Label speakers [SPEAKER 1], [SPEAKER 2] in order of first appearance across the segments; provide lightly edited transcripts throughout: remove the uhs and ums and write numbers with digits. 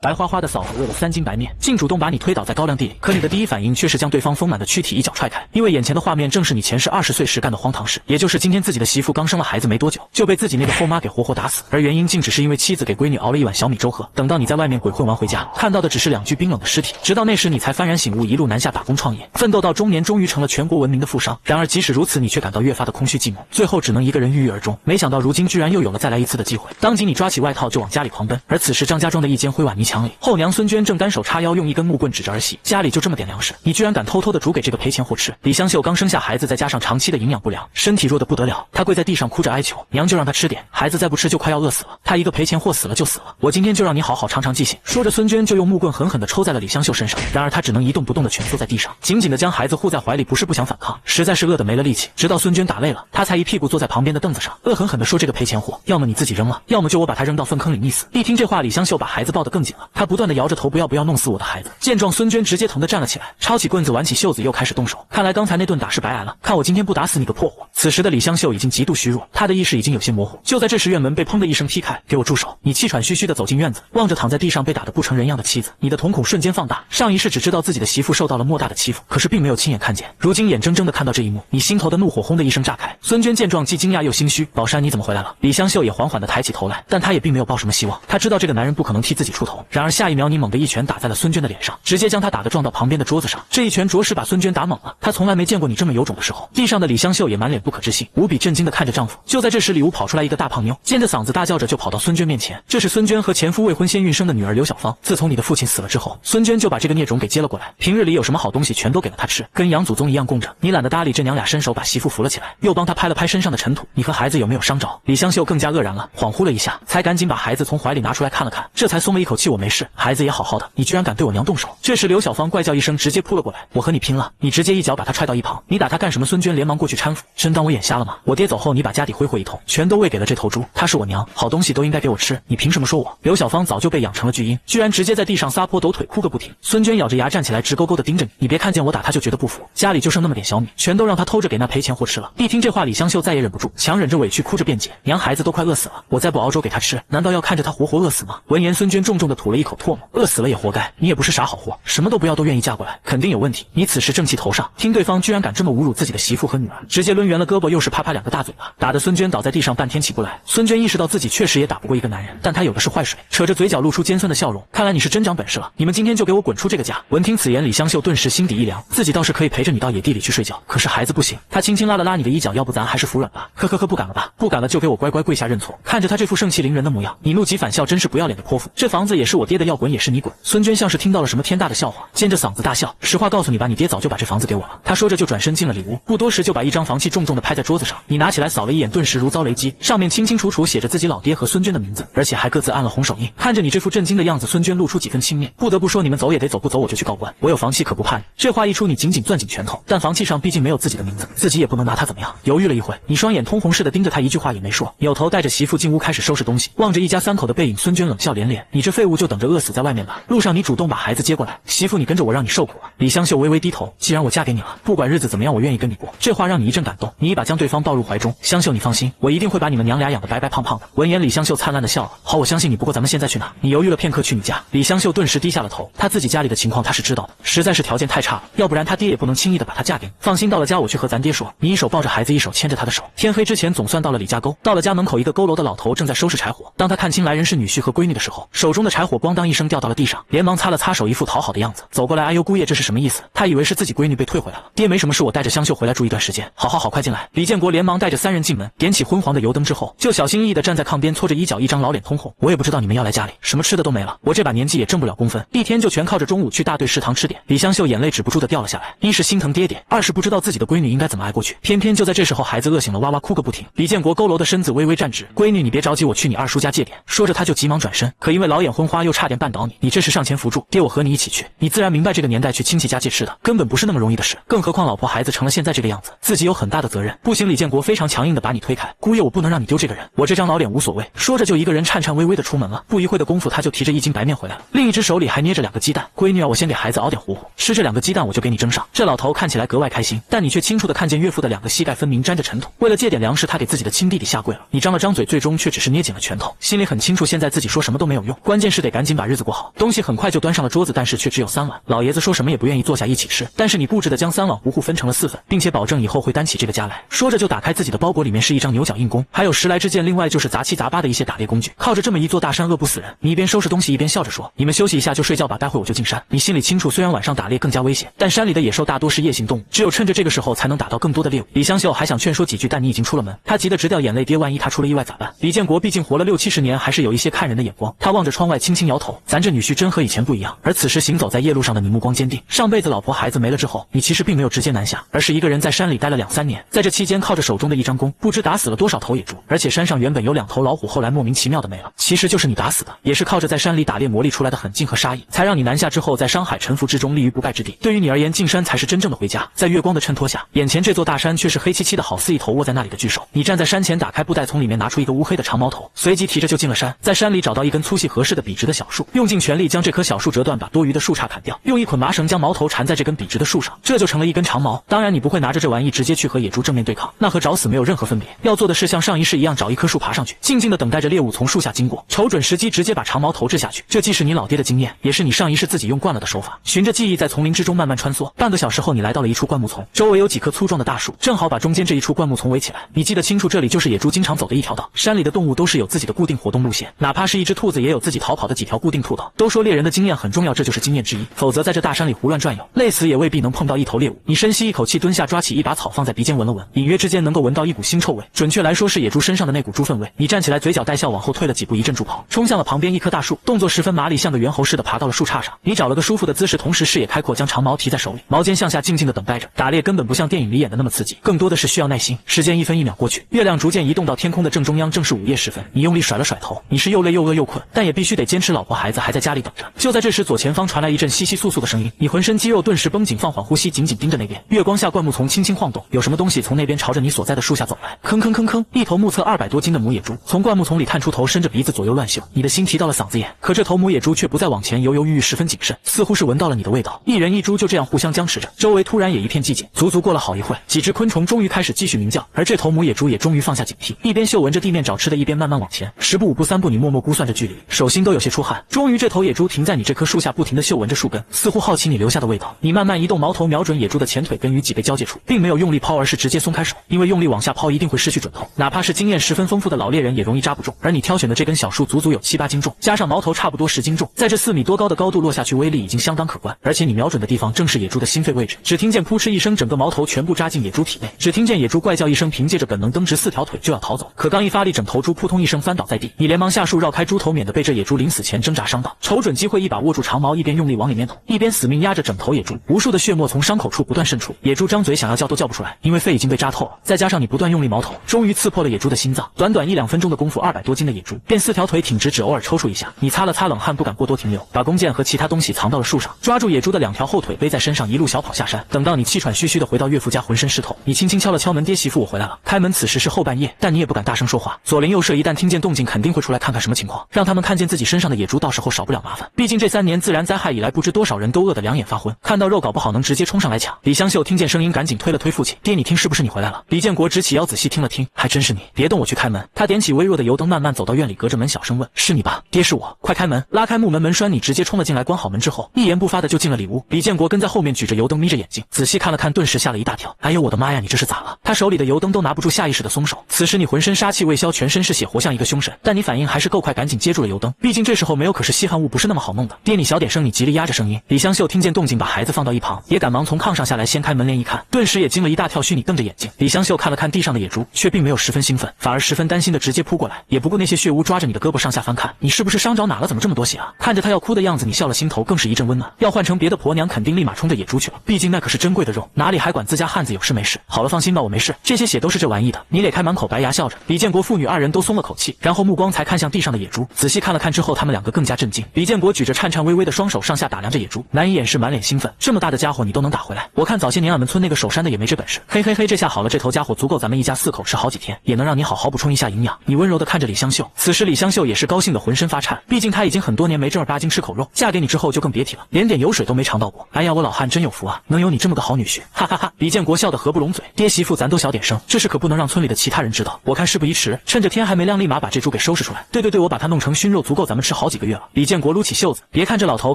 [SPEAKER 1] 白花花的嫂子饿了3斤白面，竟主动把你推倒在高粱地里，可你的第一反应却是将对方丰满的躯体一脚踹开，因为眼前的画面正是你前世20岁时干的荒唐事，也就是今天自己的媳妇刚生了孩子没多久，就被自己那个后妈给活活打死，而原因竟只是因为妻子给闺女熬了一碗小米粥喝。等到你在外面鬼混完回家，看到的只是2具冰冷的尸体，直到那时你才幡然醒悟，一路南下打工创业，奋斗到中年，终于成了全国闻名的富商。然而即使如此，你却感到越发的空虚寂寞，最后只能一个人郁郁而终。没想到如今居然又有了再来一次的机会，当即你抓起外套就往家里狂奔，而此时张家庄的一间灰瓦泥墙里，后娘孙娟正单手叉腰，用一根木棍指着儿媳，家里就这么点粮食，你居然敢偷偷的煮给这个赔钱货吃。李香秀刚生下孩子，再加上长期的营养不良，身体弱得不得了，她跪在地上哭着哀求，娘就让她吃点，孩子再不吃就快要饿死了，她一个赔钱货死了就死了，我今天就让你好好尝尝记性。说着，孙娟就用木棍狠狠地抽在了李香秀身上，然而她只能一动不动地蜷缩在地上，紧紧地将孩子护在怀里，不是不想反抗，实在是饿得没了力气。直到孙娟打累了，她才一屁股坐在旁边的凳子上，恶狠狠地说，这个赔钱货，要么你自己扔了，要么就我把他扔到粪坑里溺死。一听这话，李香秀把孩子抱得更紧了，她不断地摇着头，不要弄死我的孩子。见状，孙娟直接疼得站了起来，抄起棍子挽起袖子又开始动手，看来刚才那顿打是白挨了，看我今天不打死你个破货。此时的李香秀已经极度虚弱，她的意识已经有些模糊。就在这时，院门被砰的一声踢开，给我住手！你气喘吁吁地走进院子，望着躺在地上被打得不成人样的妻子，你的瞳孔瞬间放大。上一世只知道自己的媳妇受到了莫大的欺负，可是并没有亲眼看见，如今眼睁睁地看到这一幕，你心头的怒火轰的一声炸开。孙娟见状既惊讶又心虚，宝山你怎么回来了？李香秀也缓缓地抬起头来，但她也并没有抱什么希望，她知道这个男人不可能替自己出头。然而下一秒，你猛地一拳打在了孙娟的脸上，直接将她打得撞到旁边的桌子上，这一拳着实把孙娟打懵了，她从来没见过你这么有种的时候。地上的李香秀也满脸不可置信，无比震惊地看着丈夫。就在这时，里屋跑出来一个大胖妞，尖着嗓子大叫着就跑到孙娟面前，这是孙娟和前夫未婚先孕生的女儿刘小芳。自从你的父亲死了之后，孙娟就把这个孽种给接了过来，平日里有什么好东西全都给了她吃，跟养祖宗一样供着。你懒得搭理这娘俩，伸手把媳妇扶了起来，又帮她拍了拍身上的尘土。你和孩子有没有伤着？李香秀更加愕然了，恍惚了一下，才赶紧把孩子从怀里拿出来看了看，这才松了一口气，我没事，孩子也好好的，你居然敢对我娘动手。这时刘小芳怪叫一声，直接扑了过来，我和你拼了！你直接一脚把她踹到一旁，你打她干什么？孙娟连忙过去搀扶，真当我眼瞎了吗？我爹走后，你把家底挥霍一通，全都喂给了这头猪，她是我娘，好东西都应该给我吃，你凭什么说我？刘小芳早就被养成了巨婴，居然直接在地上撒泼抖腿，哭个不停。孙娟咬着牙站起来，直勾勾地盯着你，你别看见我打她就觉得不服，家里就剩那么点小米，全都让她偷着给那赔钱货吃了。一听这话，李香秀再也忍不住，强忍着委屈哭着辩解，娘孩子都快饿死了，我再不熬粥给她吃，难道要看着她活活饿死吗？闻言，孙娟重重地吐了一口唾沫，饿死了也活该，你也不是啥好货，什么都不要都愿意嫁过来，肯定有问题。你此时正气头上，听对方居然敢这么侮辱自己的媳妇和女儿，直接抡圆了胳膊又是啪啪2个大嘴巴，打得孙娟倒在地上半天起不来。孙娟意识到自己确实也打不过一个男人，但她有的是坏水，扯着嘴角露出尖酸的笑容，看来你是真长本事了，你们今天就给我滚出这个家。闻听此言，李香秀顿时心底一凉，自己倒是可以陪着你到野地里去睡觉，可是孩子不行。她轻轻拉了拉你的衣角，要不咱还是服软吧？呵，不敢了吧？不敢了就给我乖乖跪下认错。看着他这副盛气凌人的模样，你怒极反笑，真是不要脸的泼妇，这房子也是我爹的，要滚也是你滚。孙娟像是听到了什么天大的笑话，尖着嗓子大笑，实话告诉你吧，你爹早就把这房子给我了。他说着就转身进了里屋，不多时就把一张房契重重的拍在桌子上，你拿起来扫了一眼，顿时如遭雷击，上面清清楚楚写着自己老爹和孙娟的名字，而且还各自按了红手印。看着你这副震惊的样子，孙娟露出几分轻蔑，不得不说你们走也得走，不走我就去告官，我有房契可不怕你。这话一出，你紧紧攥紧拳头，但房契上毕竟没有自己的名字，自己也不能拿他怎么样。犹豫了一会，你双眼通红似的盯着他，一句话也没说，扭头带着媳妇进屋开始收拾东西。望着一家3口的背影，孙娟冷笑连连，你这废物就等着饿死在外面吧，路上你主动把孩子接过来，媳妇你跟着我让你受苦啊。李香秀微微低头，既然我嫁给你了，不管日子怎么样我愿意跟你过。这话让你一阵感动，你一把将对方抱入怀中，香秀你放心，我一定会把你们娘俩养得白白胖胖的。闻言，李香秀灿烂的笑了，好，我相信你，不过咱们现在去哪？你犹豫了片刻，去你家。李香秀顿时低下了头，她自己家里的情况她是知道的，实在是条件太差了，要不然她爹也不能轻易的把她嫁给你。放心，到了家我去和咱爹说。你一手抱着孩子，一手牵着他的手。天黑之前总算到了李家沟，到了家门口，一个佝偻的老头正在收拾柴火。当他看清来人是女婿和闺女的时候，手中的柴火咣当一声掉到了地上，连忙擦了擦手，一副讨好的样子，走过来，哎呦姑爷，这是什么意思？他以为是自己闺女被退回来了。爹没什么事，我带着香秀回来住一段时间。好，快进来。李建国连忙带着3人进门，点起昏黄的油灯之后，就小心翼翼地站在炕边，搓着衣角，一张老脸通红。我也不知道你们要来家里，什么吃的都没了，我这把年纪也挣不了工分，一天就全靠着中午去大队食堂吃点。李香秀眼泪止不住地掉了下来，一是心疼爹爹，二是不知道自己的闺女应该怎么挨过去。偏偏就在这时候，孩子饿醒了，哇哇哭个不停。李建国佝偻的身子微微站直，闺女你别着急，我去你二叔家借点。说着他就急忙转身，可因为老眼昏花又差点绊倒你，你这是上前扶住，爹我和你一起去。你自然明白这个年代去亲戚家借吃的根本不是那么容易的事，更何况老婆孩子成了现在这个样子，自己有很大的责任。不行，李建国非常强硬的把你推开，姑爷我不能让你丢这个人，我这张老脸无所谓。说着就一个人颤颤巍巍的出门了。不一会的功夫，他就提着1斤白面回来了，另一只手里还捏着2个鸡蛋。闺女啊，我先给孩子熬点糊糊，吃这2个鸡蛋我就给你蒸上。这老头看起来格外开心，但你却清楚的看见岳父的2个膝盖分明沾着尘土。为了借点粮食，他给自己的亲弟弟下跪了。你张了张嘴，最终却只是捏紧了拳头，心里很清楚现在自己说什么都没有用，关键是得得赶紧把日子过好。东西很快就端上了桌子，但是却只有3碗。老爷子说什么也不愿意坐下一起吃，但是你布置的将3碗糊糊分成了4份，并且保证以后会担起这个家来。说着就打开自己的包裹，里面是一张牛角硬弓，还有10来支箭，另外就是杂七杂八的一些打猎工具。靠着这么一座大山饿不死人。你一边收拾东西一边笑着说：“你们休息一下就睡觉吧，待会我就进山。”你心里清楚，虽然晚上打猎更加危险，但山里的野兽大多是夜行动物，只有趁着这个时候才能打到更多的猎物。李香秀还想劝说几句，但你已经出了门，他急得直掉眼泪。爹，万一他出了意外咋办？李建国毕竟活了60、70年，还是有一些看人的眼光。他望着窗外轻轻摇头，咱这女婿真和以前不一样。而此时行走在夜路上的你目光坚定。上辈子老婆孩子没了之后，你其实并没有直接南下，而是一个人在山里待了2、3年，在这期间靠着手中的一张弓，不知打死了多少头野猪。而且山上原本有2头老虎，后来莫名其妙的没了，其实就是你打死的。也是靠着在山里打猎磨砺出来的狠劲和杀意，才让你南下之后在商海沉浮之中立于不败之地。对于你而言，进山才是真正的回家。在月光的衬托下，眼前这座大山却是黑漆漆的，好似一头卧在那里的巨兽。你站在山前，打开布袋，从里面拿出一个乌黑的长矛头，随即提着就进了山。在山里找到一根粗细合适的笔直的小树，用尽全力将这棵小树折断，把多余的树杈砍掉，用一捆麻绳将矛头缠在这根笔直的树上，这就成了一根长矛。当然你不会拿着这玩意直接去和野猪正面对抗，那和找死没有任何分别。要做的是像上一世一样找一棵树爬上去，静静的等待着猎物从树下经过，瞅准时机直接把长矛投掷下去。这既是你老爹的经验，也是你上一世自己用惯了的手法。循着记忆在丛林之中慢慢穿梭，半个小时后你来到了一处灌木丛，周围有几棵粗壮的大树，正好把中间这一处灌木丛围起来。你记得清楚，这里就是野猪经常走的一条道。山里的动物都是有自己的固定活动路线，哪怕是一只兔子也有自己逃跑的几条固定兔道。都说猎人的经验很重要，这就是经验之一，否则在这大山里胡乱转悠，累死也未必能碰到一头猎物。你深吸一口气，蹲下抓起一把草放在鼻尖闻了闻，隐约之间能够闻到一股腥臭味，准确来说是野猪身上的那股猪粪味。你站起来嘴角带笑，往后退了几步，一阵助跑，冲向了旁边一棵大树，动作十分麻利，像个猿猴似的爬到了树杈上。你找了个舒服的姿势，同时视野开阔，将长矛提在手里，矛尖向下静静的等待着。打猎根本不像电影里演的那么刺激，更多的是需要耐心。时间1分1秒过去，月亮逐渐移动到天空的正中央，正是午夜时分。你用力甩了甩头，你是又累又饿又困，但也必须得坚持，老婆孩子还在家里等着。就在这时，左前方传来一阵窸窸窣窣的声音，你浑身肌肉顿时绷紧，放缓呼吸，紧紧盯着那边。月光下，灌木丛轻轻晃动，有什么东西从那边朝着你所在的树下走来。吭吭吭吭，一头目测200多斤的母野猪从灌木丛里探出头，伸着鼻子左右乱嗅。你的心提到了嗓子眼，可这头母野猪却不再往前，犹犹豫豫，十分谨慎，似乎是闻到了你的味道。一人一猪就这样互相僵持着，周围突然也一片寂静。足足过了好一会，几只昆虫终于开始继续鸣叫，而这头母野猪也终于放下警惕，一边嗅闻着地面找吃的，一边慢慢往前，10步5步3步，你默默估算着距离，手心都有些出汗。终于这头野猪停在你这棵树下，不停地嗅闻着树根，似乎好奇你留下的味道。你慢慢移动矛头，瞄准野猪的前腿跟与脊背交界处，并没有用力抛，而是直接松开手，因为用力往下抛一定会失去准头，哪怕是经验十分丰富的老猎人也容易扎不中。而你挑选的这根小树足足有7、8斤重，加上矛头差不多10斤重，在这4米多高的高度落下去，威力已经相当可观。而且你瞄准的地方正是野猪的心肺位置，只听见扑哧一声，整个矛头全部扎进野猪体内，只听见野猪怪叫一声，凭借着本能蹬直4条腿就要逃走，可刚一发力，整头猪扑通一声翻倒在地，你连忙下树绕开猪头，免得被这野猪临死前挣扎伤到。瞅准机会，一把握住长矛，一边用力往里面捅，一边死命压着整头野猪。无数的血沫从伤口处不断渗出，野猪张嘴想要叫都叫不出来，因为肺已经被扎透了。再加上你不断用力矛头，终于刺破了野猪的心脏。短短1、2分钟的功夫，200多斤的野猪便4条腿挺直，只偶尔抽搐一下。你擦了擦冷汗，不敢过多停留，把弓箭和其他东西藏到了树上，抓住野猪的2条后腿背在身上，一路小跑下山。等到你气喘吁吁的回到岳父家，浑身湿透，你轻轻敲了敲门，爹媳妇我回来了。开门此时是后半夜，但你也不敢大声说话，左邻右舍一旦听见动静，肯定会出来看看什么情况，让他们看见自己身上的野猪，到时候少不了麻烦。毕竟这3年自然灾害以来，不知多少人都饿得两眼发昏，看到肉搞不好能直接冲上来抢。李香秀听见声音，赶紧推了推父亲，爹你听，是不是你回来了？李建国直起腰仔细听了听，还真是你，别动，我去开门。他点起微弱的油灯，慢慢走到院里，隔着门小声问，是你吧？爹是我，快开门。拉开木门，门栓你直接冲了进来，关好门之后一言不发的就进了里屋。李建国跟在后面举着油灯，眯着眼睛仔细看了看，顿时吓了一大跳，哎呦我的妈呀，你这是咋了？他手里的油灯都拿不住，下意识的松手。此时你浑身杀气未消，全身是血，活像一个凶神，但你反应还是够快，赶紧接住了油灯，毕竟这时候没有可是稀罕物，不是那么好弄的。爹你小点声，你极力压着声音。李香秀听见动静，把孩子放到一旁，也赶忙从炕上下来，掀开门帘一看，顿时也惊了一大跳，虚你瞪着眼睛。李香秀看了看地上的野猪，却并没有十分兴奋，反而十分担心的直接扑过来，也不顾那些血污，抓着你的胳膊上下翻看，你是不是伤着哪了？怎么这么多血啊？看着他要哭的样子，你笑了，心头更是一阵温暖。要换成别的婆娘，肯定立马冲着野猪去了，毕竟那可是珍贵的肉，哪里还管自家汉子有事没事。好了，放心吧，我没事，这些血都是这玩意的。你咧开满口白牙笑着，李建国父女2人都松了口气，然后目光才看向地上的野猪，仔细看了看之后，他们2个更加震惊。李建国举着颤颤巍巍的双手上下打量着野猪，难以掩饰满脸兴奋，这么大的家伙你都能打回来，我看早些年俺们村那个守山的也没这本事。嘿嘿嘿，这下好了，这头家伙足够咱们一家4口吃好几天，也能让你好好补充一下营养。你温柔地看着李香秀，此时李香秀也是高兴的浑身发颤，毕竟她已经很多年没正儿八经吃口肉，嫁给你之后就更别提了，连点油水都没尝到过。哎呀，我老汉真有福啊，能有你这么个好女婿，哈哈哈。李建国笑得合不拢嘴，爹媳妇咱都小点声，这事可不能让村里的其他人知道。我看事不宜迟，趁着天还没亮，立马把这猪给收拾出来。对对对，我把它弄成熏肉，足够咱们吃好好几个月了。李建国撸起袖子，别看这老头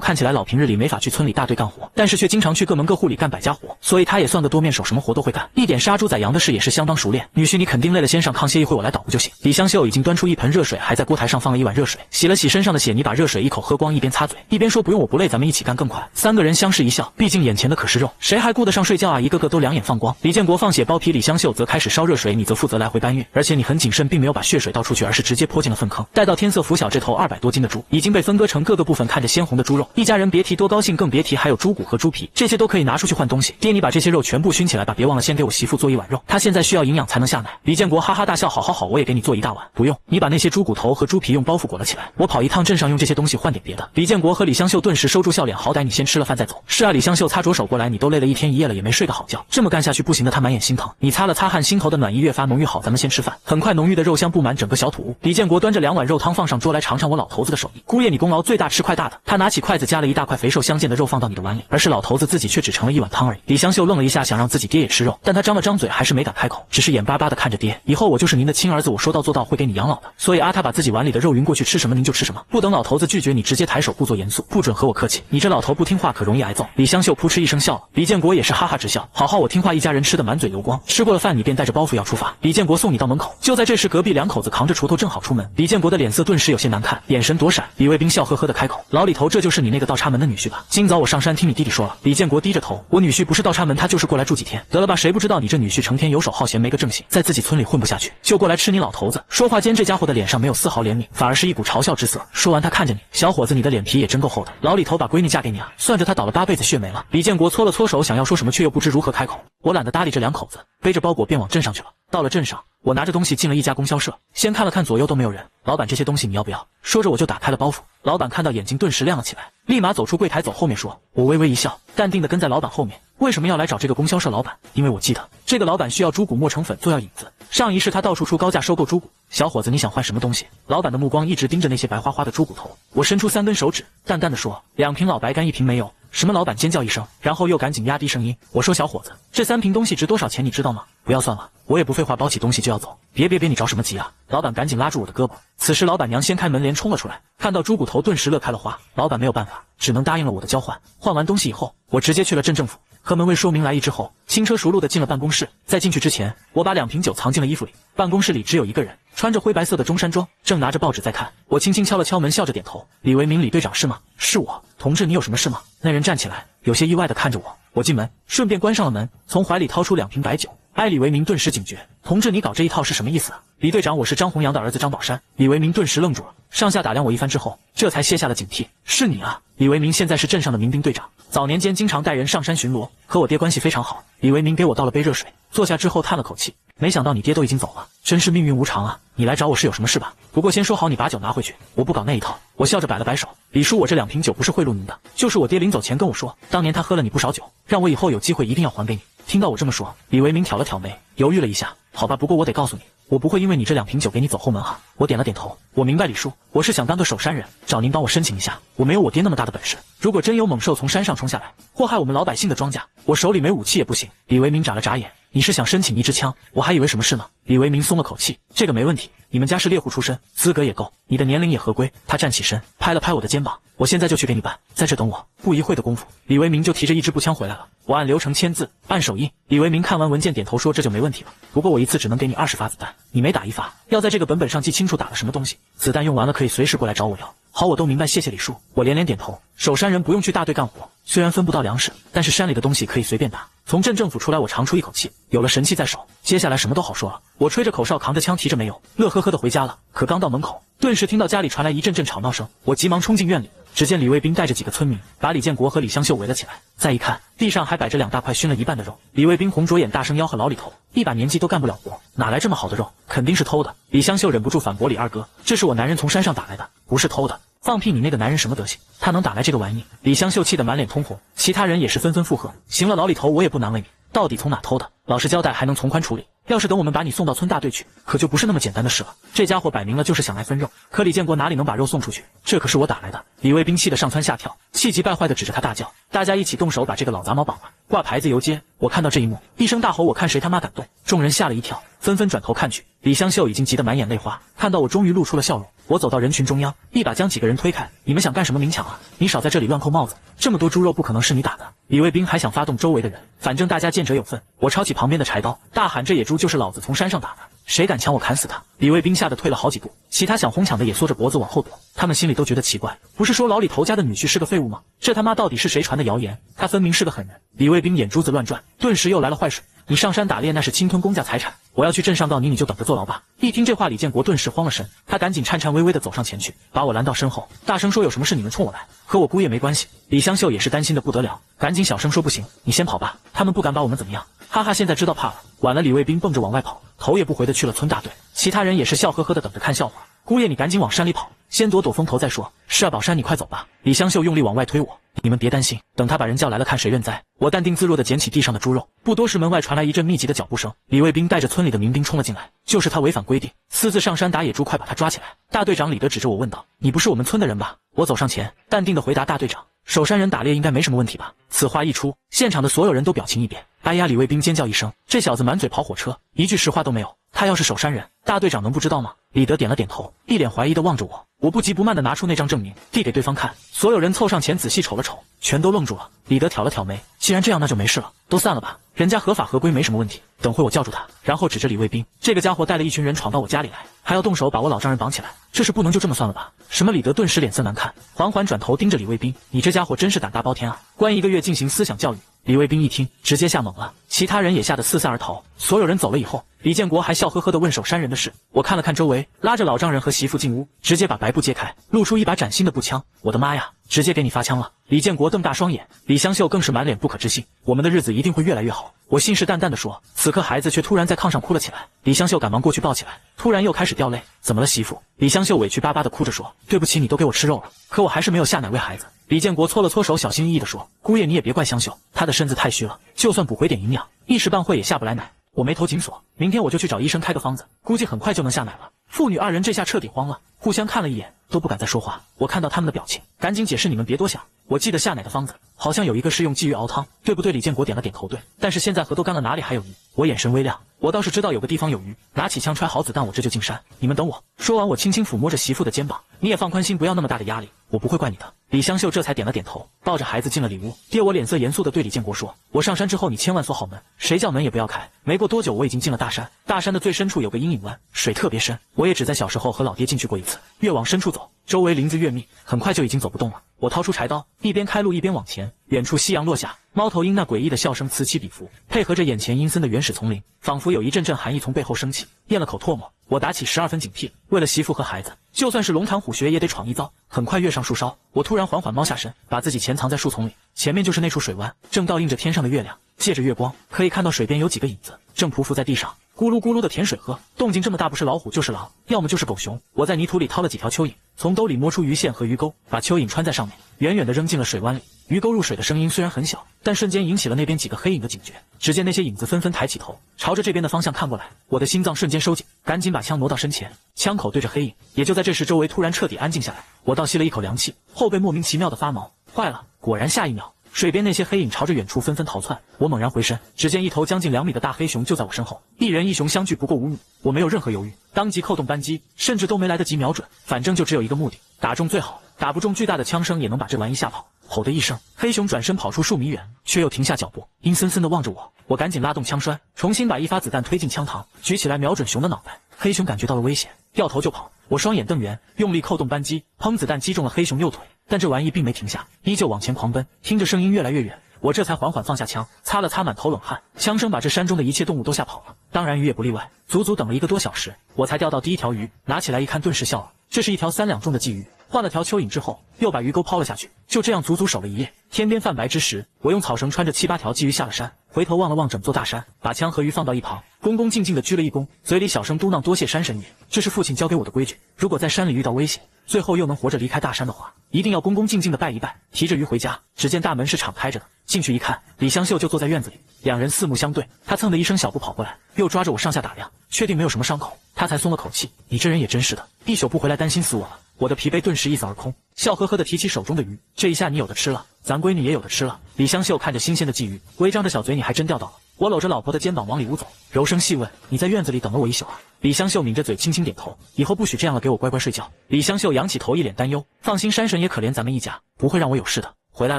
[SPEAKER 1] 看起来老平日里没法去村里大队干活，但是却经常去各门各户里干百家活，所以他也算个多面手，什么活都会干，一点杀猪宰羊的事也是相当熟练。女婿，你肯定累了，先上炕歇一会，我来捣鼓就行。李香秀已经端出一盆热水，还在锅台上放了一碗热水，洗了洗身上的血泥，把热水一口喝光，一边擦嘴一边说：“不用，我不累，咱们一起干更快。”三个人相视一笑，毕竟眼前的可是肉，谁还顾得上睡觉啊？一个个都两眼放光。李建国放血包皮，李香秀则开始烧热水，你则负责来回搬运，而且你很谨慎，并没有把血水倒出去，而是直接泼进了粪坑。待到天色拂晓，这头200多斤的猪已经被分割成各个部分，看着鲜红的猪肉，一家人别提多高兴，更别提还有猪骨和猪皮，这些都可以拿出去换东西。爹，你把这些肉全部熏起来吧，别忘了先给我媳妇做一碗肉，她现在需要营养才能下奶。李建国哈哈大笑，好好好，我也给你做一大碗。不用，你把那些猪骨头和猪皮用包袱裹了起来，我跑一趟镇上用这些东西换点别的。李建国和李香秀顿时收住笑脸，好歹你先吃了饭再走。是啊，李香秀擦着手过来，你都累了一天一夜了，也没睡个好觉，这么干下去不行的。他满眼心疼，你擦了擦汗，心头的暖意越发浓郁。好，咱们先吃饭。很快，浓郁的肉香布满整个小土屋。李建国端着2碗肉汤放上桌来，尝尝我老头子的手艺。姑爷，你功劳最大，吃块大的。他拿起筷子夹了一大块肥瘦相间的肉放到你的碗里，而是老头子自己却只盛了一碗汤而已。李香秀愣了一下，想让自己爹也吃肉，但他张了张嘴，还是没敢开口，只是眼巴巴地看着爹。以后我就是您的亲儿子，我说到做到，会给你养老的。所以他把自己碗里的肉匀过去，吃什么您就吃什么。不等老头子拒绝，你直接抬手故作严肃，不准和我客气。你这老头不听话，可容易挨揍。李香秀扑哧一声笑了，李建国也是哈哈直笑。好好，我听话，一家人吃得满嘴油光。吃过了饭，你便带着包袱要出发。李建国送你到门口。就在这时，隔壁2口子扛着锄头正好出门。李建国的脸色顿时有些难看，眼神躲闪。李卫兵笑呵呵的开口：“老李头，这就是你那个倒插门的女婿吧？今早我上山听你弟弟说了。”李建国低着头：“我女婿不是倒插门，他就是过来住几天。得了吧，谁不知道你这女婿成天游手好闲，没个正形，在自己村里混不下去，就过来吃你老头子。”说话间，这家伙的脸上没有丝毫怜悯，反而是一股嘲笑之色。说完，他看着你：“小伙子，你的脸皮也真够厚的。老李头把闺女嫁给你啊，算着他倒了8辈子血霉了。”李建国搓了搓手，想要说什么，却又不知如何开口。我懒得搭理这2口子，背着包裹便往镇上去了。到了镇上，我拿着东西进了一家供销社，先看了看左右都没有人。老板，这些东西你要不要？说着我就打开了包袱。老板看到眼睛顿时亮了起来，立马走出柜台走后面说。我微微一笑，淡定地跟在老板后面。为什么要来找这个供销社老板？因为我记得这个老板需要猪骨磨成粉做药引子，上一世他到处出高价收购猪骨。小伙子，你想换什么东西？老板的目光一直盯着那些白花花的猪骨头。我伸出3根手指，淡淡的说：2瓶老白干，1瓶煤油。什么？老板尖叫一声，然后又赶紧压低声音。我说：小伙子，这3瓶东西值多少钱你知道吗？不要算了，我也不废话，包起东西就要走。别，你着什么急啊？老板赶紧拉住我的胳膊。此时老板娘掀开门帘冲了出来，看到猪骨头顿时乐开了花。老板没有办法，只能答应了我的交换。换完东西以后，我直接去了镇政府，和门卫说明来意之后，轻车熟路的进了办公室。在进去之前，我把2瓶酒藏进了衣服里。办公室里只有一个人，穿着灰白色的中山装，正拿着报纸在看。我轻轻敲了敲门，笑着点头。李维明，李队长是吗？是我。同志，你有什么事吗？那人站起来，有些意外地看着我。我进门，顺便关上了门，从怀里掏出2瓶白酒。李维明顿时警觉，同志，你搞这一套是什么意思啊？李队长，我是张弘阳的儿子张宝山。李维明顿时愣住了，上下打量我一番之后，这才卸下了警惕。是你啊？李维明现在是镇上的民兵队长，早年间经常带人上山巡逻，和我爹关系非常好。李维明给我倒了杯热水，坐下之后叹了口气，没想到你爹都已经走了，真是命运无常啊！你来找我是有什么事吧？不过先说好，你把酒拿回去，我不搞那一套。我笑着摆了摆手，李叔，我这2瓶酒不是贿赂您的，就是我爹临走前跟我说，当年他喝了你不少酒，让我以后有机会一定要还给你。听到我这么说，李维明挑了挑眉，犹豫了一下。好吧，不过我得告诉你，我不会因为你这2瓶酒给你走后门哈。我点了点头，我明白李叔，我是想当个守山人，找您帮我申请一下。我没有我爹那么大的本事，如果真有猛兽从山上冲下来，祸害我们老百姓的庄稼，我手里没武器也不行。李维明眨了眨眼，你是想申请一支枪？我还以为什么事呢。李维明松了口气，这个没问题，你们家是猎户出身，资格也够，你的年龄也合规。他站起身，拍了拍我的肩膀，我现在就去给你办，在这等我。不一会的功夫，李维明就提着一支步枪回来了。我按流程签字，按手印。李维明看完文件点头说，这就没问题了。不过我一次只能给你20发子弹，你每打1发，要在这个本本上记清楚打了什么东西，子弹用完了可以随时过来找我要。好，我都明白，谢谢李叔。我连连点头。守山人不用去大队干活，虽然分不到粮食，但是山里的东西可以随便打。从镇政府出来，我长出一口气，有了神器在手，接下来什么都好说了。我吹着口哨，扛着枪，提着煤油，乐呵呵的回家了。可刚到门口，顿时听到家里传来一阵阵吵闹声，我急忙冲进院里，只见李卫兵带着几个村民，把李建国和李香秀围了起来。再一看，地上还摆着2大块熏了一半的肉。李卫兵红着眼大声吆喝：“老李头，一把年纪都干不了活，哪来这么好的肉？肯定是偷的。”李香秀忍不住反驳：“李二哥，这是我男人从山上打来的，不是偷的。”放屁！你那个男人什么德行？他能打来这个玩意？李香秀气得满脸通红，其他人也是纷纷附和。行了，老李头，我也不难为你，到底从哪偷的？老实交代，还能从宽处理。要是等我们把你送到村大队去，可就不是那么简单的事了。这家伙摆明了就是想来分肉，可李建国哪里能把肉送出去？这可是我打来的。李卫兵气得上蹿下跳，气急败坏地指着他大叫：“大家一起动手把这个老杂毛绑了，挂牌子游街！”我看到这一幕，一声大吼：“我看谁他妈敢动！”众人吓了一跳，纷纷转头看去。李香秀已经急得满眼泪花，看到我终于露出了笑容，我走到人群中央，一把将几个人推开。你们想干什么明抢啊？你少在这里乱扣帽子！这么多猪肉不可能是你打的。李卫兵还想发动周围的人，反正大家见者有份。我抄起旁边的柴刀，大喊：这野猪就是老子从山上打的，谁敢抢我砍死他！李卫兵吓得退了好几步，其他想哄抢的也缩着脖子往后躲。他们心里都觉得奇怪，不是说老李头家的女婿是个废物吗？这他妈到底是谁传的谣言？他分明是个狠人。李卫兵眼珠子乱转，顿时又来了坏水。你上山打猎那是侵吞公家财产，我要去镇上告你，你就等着坐牢吧！一听这话，李建国顿时慌了神，他赶紧颤颤巍巍地走上前去，把我拦到身后，大声说：有什么事你们冲我来，和我姑爷没关系。李香秀也是担心的不得了，赶紧小声说：不行，你先跑吧，他们不敢把我们怎么样。哈哈，现在知道怕了。晚了，李卫兵蹦着往外跑，头也不回地去了村大队，其他人也是笑呵呵地等着看笑话。姑爷，你赶紧往山里跑，先躲躲风头再说。是啊，宝山，你快走吧。李香秀用力往外推我，你们别担心，等他把人叫来了，看谁认栽。我淡定自若地捡起地上的猪肉，不多时门外传来一阵密集的脚步声，李卫兵带着村里的民兵冲了进来，就是他违反规定，私自上山打野猪，快把他抓起来。大队长李德指着我问道：你不是我们村的人吧？我走上前，淡定地回答大队长：守山人打猎应该没什么问题吧？此话一出，现场的所有人都表情一变。哎呀！李卫兵尖叫一声，这小子满嘴跑火车，一句实话都没有。他要是守山人，大队长能不知道吗？李德点了点头，一脸怀疑地望着我。我不急不慢地拿出那张证明，递给对方看。所有人凑上前仔细瞅了瞅，全都愣住了。李德挑了挑眉，既然这样，那就没事了，都散了吧。人家合法合规没什么问题。等会我叫住他，然后指着李卫兵，这个家伙带了一群人闯到我家里来，还要动手把我老丈人绑起来，这事不能就这么算了吧？什么？李德顿时脸色难看，缓缓转头盯着李卫兵，你这家伙真是胆大包天啊！关1个月进行思想教育。李卫兵一听，直接吓懵了，其他人也吓得四散而逃。所有人走了以后，李建国还笑呵呵地问守山人的事。我看了看周围，拉着老丈人和媳妇进屋，直接把白布揭开，露出一把崭新的步枪。我的妈呀，直接给你发枪了！李建国瞪大双眼，李香秀更是满脸不可置信。我们的日子一定会越来越好，我信誓旦旦地说。此刻孩子却突然在炕上哭了起来，李香秀赶忙过去抱起来，突然又开始掉泪。怎么了媳妇？李香秀委屈巴巴地哭着说，对不起，你都给我吃肉了，可我还是没有下奶喂孩子。李建国搓了搓手，小心翼翼地说，姑爷你也别怪香秀，她的身子太虚了，就算补回点营养，一时半会也下不来奶。我眉头紧锁，明天我就去找医生开个方子，估计很快就能下奶了。父女二人这下彻底慌了，互相看了一眼，都不敢再说话。我看到他们的表情，赶紧解释，你们别多想，我记得下奶的方子好像有一个是用鲫鱼熬汤，对不对？李建国点了点头，对，但是现在河都干了，哪里还有鱼？我眼神微亮，我倒是知道有个地方有鱼，拿起枪揣好子弹，我这就进山，你们等我。说完，我轻轻抚摸着媳妇的肩膀，你也放宽心，不要那么大的压力，我不会怪你的。李香秀这才点了点头，抱着孩子进了里屋。爹，我脸色严肃地对李建国说，我上山之后你千万锁好门，谁叫门也不要开。没过多久，我已经进了大山，大山的最深处有个阴影湾，水特别深，我也只在小时候和老爹进去过一次。越往深处走，周围林子越密，很快就已经走不动了。我掏出柴刀，一边开路一边往前。远处夕阳落下，猫头鹰那诡异的笑声此起彼伏，配合着眼前阴森的原始丛林，仿佛有一阵阵寒意从背后升起。咽了口唾沫，我打起12分警惕，为了媳妇和孩子，就算是龙潭虎穴也得闯一遭。很快跃上树梢，我突然缓缓猫下身，把自己潜藏在树丛里。前面就是那处水湾，正倒映着天上的月亮，借着月光，可以看到水边有几个影子，正匍匐在地上，咕噜咕噜的舔水喝。动静这么大，不是老虎就是狼，要么就是狗熊。我在泥土里掏了几条蚯蚓，从兜里摸出鱼线和鱼钩，把蚯蚓穿在上面，远远地扔进了水湾里。鱼钩入水的声音虽然很小，但瞬间引起了那边几个黑影的警觉。只见那些影子纷纷抬起头，朝着这边的方向看过来。我的心脏瞬间收紧，赶紧把枪挪到身前，枪口对着黑影。也就在这时，周围突然彻底安静下来，我倒吸了一口凉气，后背莫名其妙的发毛。坏了，果然下一秒，水边那些黑影朝着远处纷纷逃窜。我猛然回身，只见一头将近2米的大黑熊就在我身后，一人一熊相距不过5米。我没有任何犹豫，当即扣动扳机，甚至都没来得及瞄准，反正就只有一个目的，打中最好，打不中巨大的枪声也能把这玩意吓跑。吼的一声，黑熊转身跑出数米远，却又停下脚步，阴森森地望着我。我赶紧拉动枪栓，重新把一发子弹推进枪膛，举起来瞄准熊的脑袋。黑熊感觉到了危险，掉头就跑。我双眼瞪圆，用力扣动扳机，砰！子弹击中了黑熊右腿，但这玩意并没停下，依旧往前狂奔。听着声音越来越远，我这才缓缓放下枪，擦了擦满头冷汗。枪声把这山中的一切动物都吓跑了，当然鱼也不例外。足足等了1个多小时，我才钓到第一条鱼，拿起来一看，顿时笑了。这是一条3两重的鲫鱼，换了条蚯蚓之后，又把鱼钩抛了下去，就这样足足守了一夜。天边泛白之时，我用草绳穿着7、8条鲫鱼下了山，回头望了望整座大山，把枪和鱼放到一旁，恭恭敬敬地鞠了一躬，嘴里小声嘟囔多谢山神爷，这是父亲教给我的规矩，如果在山里遇到危险，最后又能活着离开大山的话，一定要恭恭敬敬地拜一拜。提着鱼回家，只见大门是敞开着的，进去一看，李香秀就坐在院子里，两人四目相对，他蹭的一声小步跑过来，又抓着我上下打量，确定没有什么伤口，他才松了口气。你这人也真是的，一宿不回来担心死我了。我的疲惫顿时一扫而空，笑呵呵地提起手中的鱼，这一下你有的吃了，咱闺女也有的吃了。李香秀看着新鲜的鲫鱼，微张着小嘴，你还真钓到了。我搂着老婆的肩膀往里屋走，柔声细问，你在院子里等了我一宿啊？李香秀抿着嘴轻轻点头，以后不许这样了，给我乖乖睡觉。李香秀仰起头，一脸担忧，放心，山神也可怜咱们一家，不会让我有事的。回来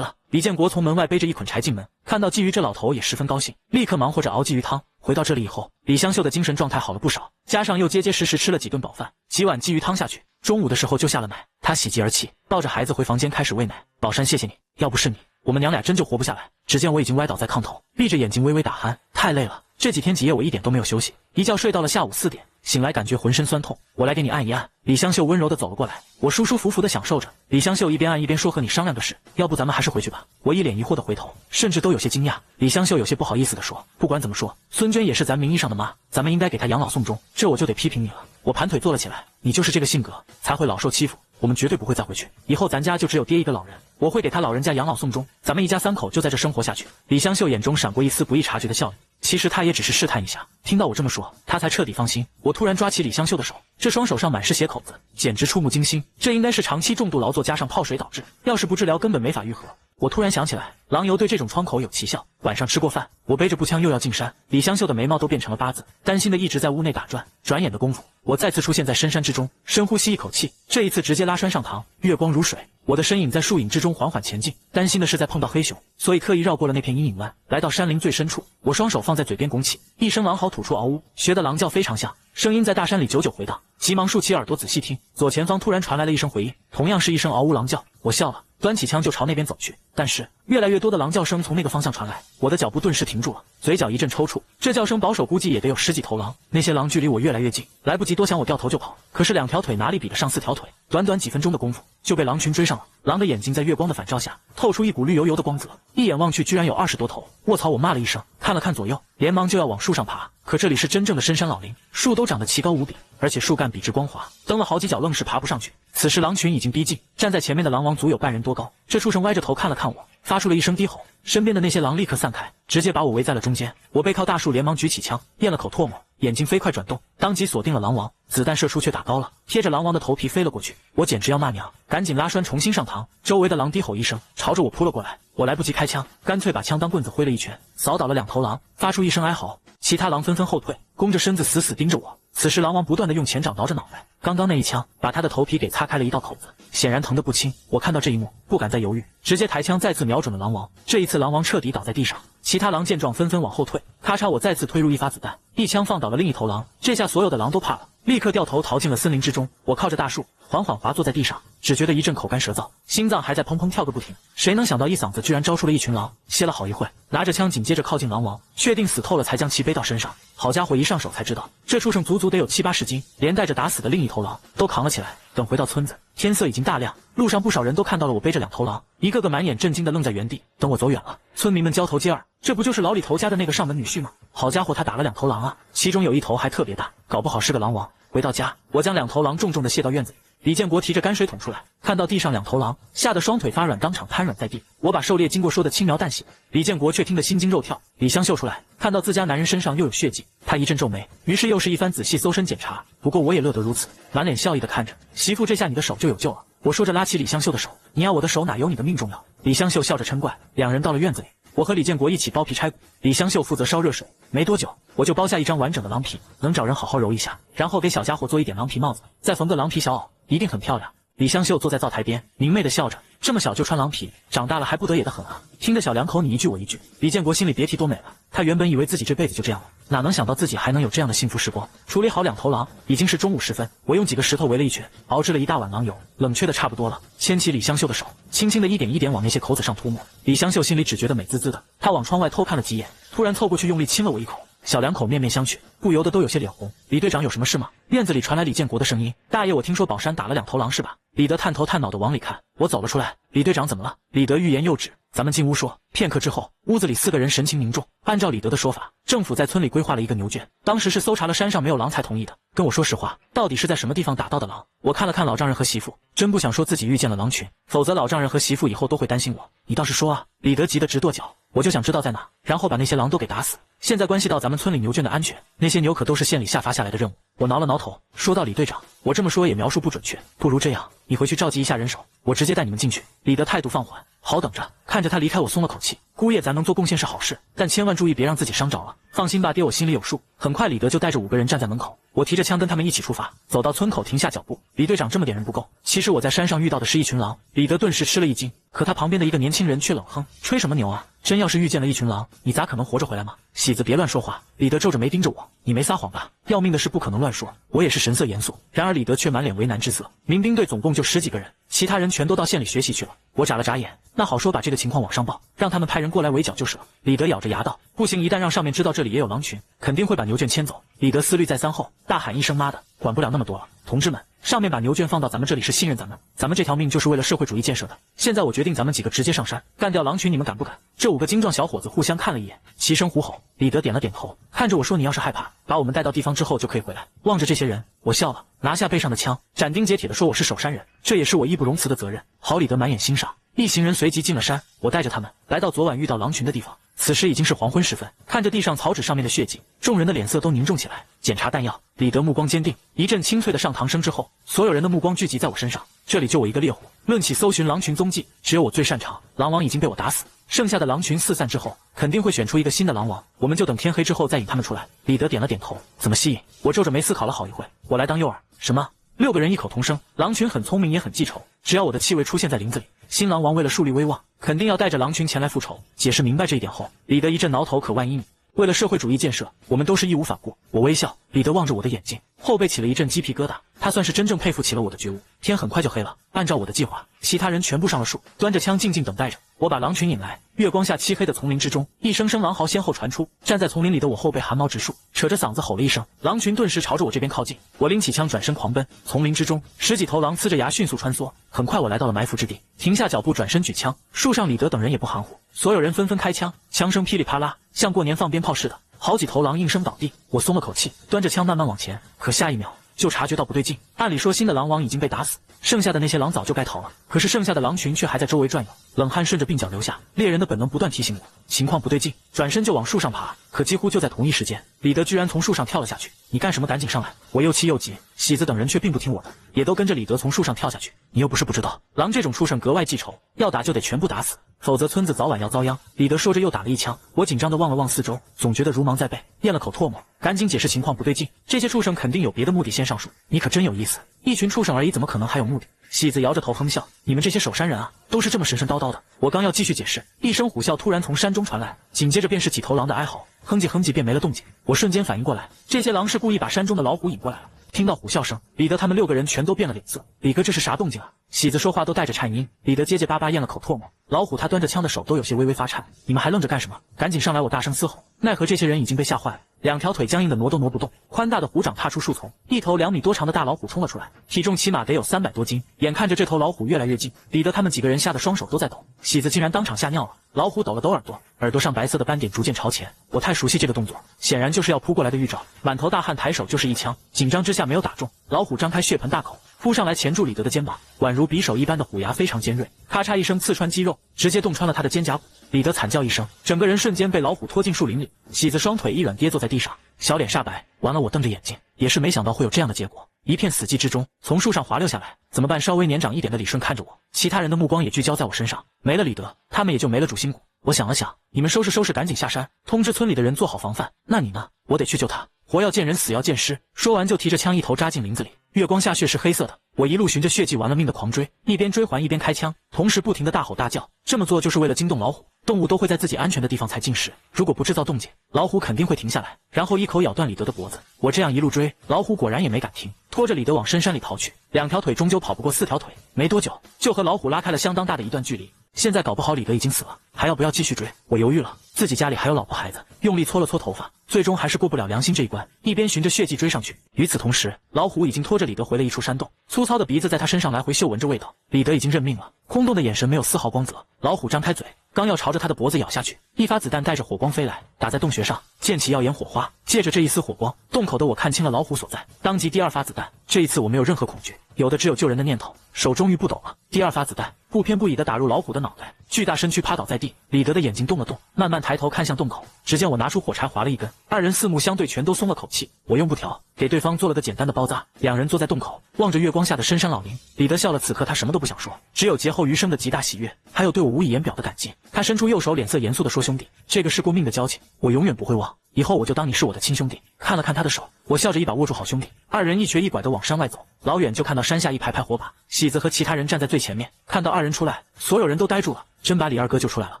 [SPEAKER 1] 了，李建国从门外背着一捆柴进门，看到鲫鱼这老头也十分高兴，立刻忙活着熬鲫鱼汤。回到这里以后，李香秀的精神状态好了不少，加上又结结实实吃了几顿饱饭，几碗鲫鱼汤下去，中午的时候就下了奶。她喜极而泣，抱着孩子回房间开始喂奶。宝山，谢谢你，要不是你，我们娘俩真就活不下来。只见我已经歪倒在炕头，闭着眼睛微微打鼾，太累了。这几天几夜我一点都没有休息，一觉睡到了下午4点，醒来感觉浑身酸痛，我来给你按一按。李香秀温柔地走了过来，我舒舒服服地享受着。李香秀一边按一边说，和你商量个事，要不咱们还是回去吧。我一脸疑惑地回头，甚至都有些惊讶。李香秀有些不好意思地说，不管怎么说，孙娟也是咱名义上的妈，咱们应该给她养老送终，这我就得批评你了。我盘腿坐了起来，你就是这个性格才会老受欺负，我们绝对不会再回去，以后咱家就只有爹一个老人，我会给他老人家养老送终，咱们一家3口就在这生活下去。李香秀眼中闪过一丝不易察觉的笑意，其实她也只是试探一下，听到我这么说，她才彻底放心。我突然抓起李香秀的手，这双手上满是血口子，简直触目惊心，这应该是长期重度劳作加上泡水导致，要是不治疗根本没法愈合。我突然想起来，狼油对这种疮口有奇效。晚上吃过饭，我背着步枪又要进山，李香秀的眉毛都变成了8字，担心的一直在屋内打转。转眼的功夫，我再次出现在深山之中，深呼吸一口气，这一次直接拉栓上膛，月光如水，我的身影在树影之中缓缓前进。担心的是再碰到黑熊，所以刻意绕过了那片阴影湾，来到山林最深处。我双手放在嘴边拱起，一声狼嚎吐出嗷呜，学的狼叫非常像，声音在大山里久久回荡。急忙竖起耳朵仔细听，左前方突然传来了一声回应，同样是一声嗷呜狼叫。我笑了，端起枪就朝那边走去，但是越来越多的狼叫声从那个方向传来，我的脚步顿时停住了，嘴角一阵抽搐。这叫声保守估计也得有10几头狼，那些狼距离我越来越近，来不及多想，我掉头就跑。可是2条腿哪里比得上4条腿，短短几分钟的功夫就被狼群追上了。狼的眼睛在月光的反照下透出一股绿油油的光泽，一眼望去居然有20多头。卧槽！我骂了一声，看了看左右，连忙就要往树上爬。可这里是真正的深山老林，树都长得奇高无比，而且树干笔直光滑，蹬了好几脚愣是爬不上去。此时狼群已经逼近，站在前面的狼王足有半人多高。这畜生歪着头看了看我，发出了一声低吼，身边的那些狼立刻散开，直接把我围在了中间。我背靠大树，连忙举起枪，咽了口唾沫，眼睛飞快转动，当即锁定了狼王。子弹射出却打高了，贴着狼王的头皮飞了过去。我简直要骂娘，赶紧拉栓重新上膛。周围的狼低吼一声，朝着我扑了过来。我来不及开枪，干脆把枪当棍子挥了一拳，扫倒了2头狼，发出一声哀嚎。其他狼纷纷后退，弓着身子死死盯着我。此时狼王不断地用前掌挠着脑袋，刚刚那一枪把他的头皮给擦开了一道口子，显然疼得不轻。我看到这一幕，不敢再犹豫，直接抬枪再次瞄准了狼王。这一次狼王彻底倒在地上，其他狼见状纷纷往后退。咔嚓，我再次推入一发子弹，一枪放倒了另一头狼。这下所有的狼都怕了，立刻掉头逃进了森林之中。我靠着大树缓缓滑坐在地上，只觉得一阵口干舌燥，心脏还在砰砰跳个不停。谁能想到一嗓子居然招出了一群狼，歇了好一会，拿着枪紧接着靠近狼王，确定死透了才将其背到身上。好家伙，一上手才知道这畜生足足得有7、80斤，连带着打死的另一头狼都扛了起来。等回到村子，天色已经大亮，路上不少人都看到了我背着2头狼，一个个满眼震惊地愣在原地。等我走远了，村民们交头接耳，这不就是老李头家的那个上门女婿吗？好家伙，他打了2头狼啊，其中有一头还特别大，搞不好是个狼王。回到家，我将2头狼重重地卸到院子里。李建国提着泔水桶出来，看到地上2头狼，吓得双腿发软，当场瘫软在地。我把狩猎经过说得轻描淡写，李建国却听得心惊肉跳。李香秀出来，看到自家男人身上又有血迹，他一阵皱眉，于是又是一番仔细搜身检查。不过我也乐得如此，满脸笑意地看着媳妇，这下你的手就有救了。我说着拉起李香秀的手，你要我的手哪有你的命重要？李香秀笑着嗔怪。2人到了院子里，我和李建国一起剥皮拆骨，李香秀负责烧热水。没多久，我就剥下一张完整的狼皮，能找人好好揉一下，然后给小家伙做一点狼皮帽子，再缝个狼皮小袄，一定很漂亮。李香秀坐在灶台边，明媚地笑着，这么小就穿狼皮，长大了还不得也得很啊。听得小两口你一句我一句，李建国心里别提多美了。他原本以为自己这辈子就这样了，哪能想到自己还能有这样的幸福时光。处理好2头狼，已经是中午时分，我用几个石头围了一圈，熬制了一大碗狼油，冷却的差不多了，牵起李香秀的手，轻轻的一点一点往那些口子上涂抹。李香秀心里只觉得美滋滋的，她往窗外偷看了几眼，突然凑过去用力亲了我一口。小两口面面相觑，不由得都有些脸红。李队长有什么事吗？院子里传来李建国的声音。大爷，我听说宝山打了2头狼是吧？李德探头探脑的往里看，我走了出来。李队长怎么了？李德欲言又止，咱们进屋说。片刻之后，屋子里4个人神情凝重。按照李德的说法，政府在村里规划了一个牛圈，当时是搜查了山上没有狼才同意的。跟我说实话，到底是在什么地方打到的狼？我看了看老丈人和媳妇，真不想说自己遇见了狼群，否则老丈人和媳妇以后都会担心我。你倒是说啊！李德急得直跺脚，我就想知道在哪，然后把那些狼都给打死。现在关系到咱们村里牛圈的安全，那些牛可都是县里下发下来的任务。我挠了挠头，说道：“李队长，我这么说也描述不准确，不如这样，你回去召集一下人手，我直接带你们进去。”李德态度放缓，好等着，看看着他离开，我松了口气。姑爷，咱能做贡献是好事，但千万注意别让自己伤着了。放心吧，爹，我心里有数。很快，李德就带着5个人站在门口，我提着枪跟他们一起出发。走到村口，停下脚步。李队长，这么点人不够，其实我在山上遇到的是一群狼。李德顿时吃了一惊，可他旁边的一个年轻人却冷哼：“吹什么牛啊？真要是遇见了一群狼，你咋可能活着回来吗？”喜子，别乱说话。李德皱着眉盯着我：“你没撒谎吧？要命的事不可能乱说。”我也是神色严肃，然而李德却满脸为难之色。民兵队总共就10几个人，其他人全都到县里学习去了。我眨了眨眼，那好说，把这个情况往上报，让他们派人过来围剿就是了。李德咬着牙道：“不行，一旦让上面知道这里也有狼群，肯定会把牛圈牵走。”李德思虑再三后，大喊一声：“妈的，管不了那么多了！同志们，上面把牛圈放到咱们这里是信任咱们这条命就是为了社会主义建设的。现在我决定，咱们几个直接上山干掉狼群，你们敢不敢？”这5个精壮小伙子互相看了一眼，齐声呼吼。李德点了点头，看着我说：“你要是害怕，把我们带到地方之后就可以回来。”望着这些人，我笑了，拿下背上的枪，斩钉截铁地说：“我是守山人，这也是我义不容辞的责任。”好，李德满眼欣赏。一行人随即进了山，我带着他们来到昨晚遇到狼群的地方。此时已经是黄昏时分，看着地上草纸上面的血迹，众人的脸色都凝重起来。检查弹药，李德目光坚定。一阵清脆的上膛声之后，所有人的目光聚集在我身上。这里就我一个猎户，论起搜寻狼群踪迹，只有我最擅长。狼王已经被我打死，剩下的狼群四散之后，肯定会选出一个新的狼王，我们就等天黑之后再引他们出来。李德点了点头。怎么吸引？我皱着眉思考了好一会。我来当诱饵。什么？6个人异口同声。狼群很聪明也很记仇，只要我的气味出现在林子里，新狼王为了树立威望，肯定要带着狼群前来复仇。解释明白这一点后，李德一阵挠头。可万一你为了社会主义建设，我们都是义无反顾。我微笑。李德望着我的眼睛，后背起了一阵鸡皮疙瘩。他算是真正佩服起了我的觉悟。天很快就黑了，按照我的计划，其他人全部上了树，端着枪静静等待着。我把狼群引来，月光下漆黑的丛林之中，一声声狼嚎先后传出。站在丛林里的我后背汗毛直竖，扯着嗓子吼了一声，狼群顿时朝着我这边靠近。我拎起枪转身狂奔。丛林之中，10几头狼呲着牙迅速穿梭。很快我来到了埋伏之地，停下脚步，转身举枪。树上李德等人也不含糊，所有人纷纷开枪，枪声噼里啪啦，像过年放鞭炮似的。好几头狼应声倒地，我松了口气，端着枪慢慢往前。可下一秒就察觉到不对劲。按理说新的狼王已经被打死，剩下的那些狼早就该逃了，可是剩下的狼群却还在周围转悠。冷汗顺着鬓角流下，猎人的本能不断提醒我情况不对劲，转身就往树上爬。可几乎就在同一时间，李德居然从树上跳了下去。你干什么？赶紧上来！我又气又急。喜子等人却并不听我的，也都跟着李德从树上跳下去。你又不是不知道，狼这种畜生格外记仇，要打就得全部打死，否则村子早晚要遭殃。李德说着又打了一枪。我紧张地望了望四周，总觉得如芒在背，咽了口唾沫，赶紧解释情况不对劲，这些畜生肯定有别的目的先上树。你可真有意思，一群畜生而已，怎么可能还有目的？喜子摇着头哼笑，你们这些守山人啊，都是这么神神叨叨的。我刚要继续解释，一声虎啸突然从山中传来，紧接着便是几头狼的哀嚎，哼唧哼唧便没了动静。我瞬间反应过来，这些狼是故意把山中的老虎引过来了。听到虎啸声，李德他们6个人全都变了脸色。李哥，这是啥动静啊？喜子说话都带着颤音。李德结结巴巴咽了口唾沫。老虎他端着枪的手都有些微微发颤。你们还愣着干什么？赶紧上来！我大声嘶吼。奈何这些人已经被吓坏了，2条腿僵硬的挪都挪不动。宽大的虎掌踏出树丛，一头2米多长的大老虎冲了出来，体重起码得有300多斤。眼看着这头老虎越来越近，李德他们几个人吓得双手都在抖。喜子竟然当场吓尿了。老虎抖了抖耳朵，耳朵上白色的斑点逐渐朝前。我太熟悉这个动作，显然就是要扑过来的预兆。满头大汗，抬手就是一枪，紧张之下没有打中。老虎张开血盆大口，扑上来钳住李德的肩膀，宛如匕首一般的虎牙非常尖锐，咔嚓一声刺穿肌肉，直接洞穿了他的肩胛骨。李德惨叫一声，整个人瞬间被老虎拖进树林里。喜子双腿一软跌坐在地上，小脸煞白。完了，我瞪着眼睛，也是没想到会有这样的结果。一片死寂之中，从树上滑溜下来，怎么办？稍微年长一点的李顺看着我，其他人的目光也聚焦在我身上。没了李德，他们也就没了主心骨。我想了想，你们收拾收拾，赶紧下山，通知村里的人做好防范。那你呢？我得去救他，活要见人，死要见尸。说完就提着枪一头扎进林子里。月光下血是黑色的，我一路循着血迹玩了命的狂追，一边追还一边开枪，同时不停地大吼大叫。这么做就是为了惊动老虎，动物都会在自己安全的地方才进食，如果不制造动静，老虎肯定会停下来，然后一口咬断李德的脖子。我这样一路追，老虎果然也没敢停，拖着李德往深山里逃去。2条腿终究跑不过4条腿，没多久就和老虎拉开了相当大的一段距离。现在搞不好李德已经死了，还要不要继续追？我犹豫了，自己家里还有老婆孩子，用力搓了搓头发，最终还是过不了良心这一关，一边循着血迹追上去。与此同时，老虎已经拖着李德回了一处山洞，粗糙的鼻子在他身上来回嗅闻着味道。李德已经认命了，空洞的眼神没有丝毫光泽。老虎张开嘴，刚要朝着他的脖子咬下去，一发子弹带着火光飞来，打在洞穴上，溅起耀眼火花。借着这一丝火光，洞口的我看清了老虎所在，当即第2发子弹这一次我没有任何恐惧，有的只有救人的念头，手终于不抖了。第二发子弹不偏不倚地打入老虎的脑袋，巨大身躯趴倒在地。李德的眼睛动了动，慢慢抬头看向洞口，只见我拿出火柴划了一根，二人四目相对，全都松了口气。我用布条给对方做了个简单的包扎，两人坐在洞口，望着月光下的深山老林。李德笑了，此刻他什么都不想说，只有劫后余生的极大喜悦，还有对我无以言表的感激。他伸出右手，脸色严肃地说：“兄弟，这个是过命的交情，我永远不会忘。以后我就当你是我的亲兄弟。”看了看他的手，我笑着一把握住好兄弟。二人一瘸一拐地往山外走，老远就看到山下一排排火把，喜子和其他人站在最前面。看到二人出来，所有人都呆住了，真把李二哥救出来了。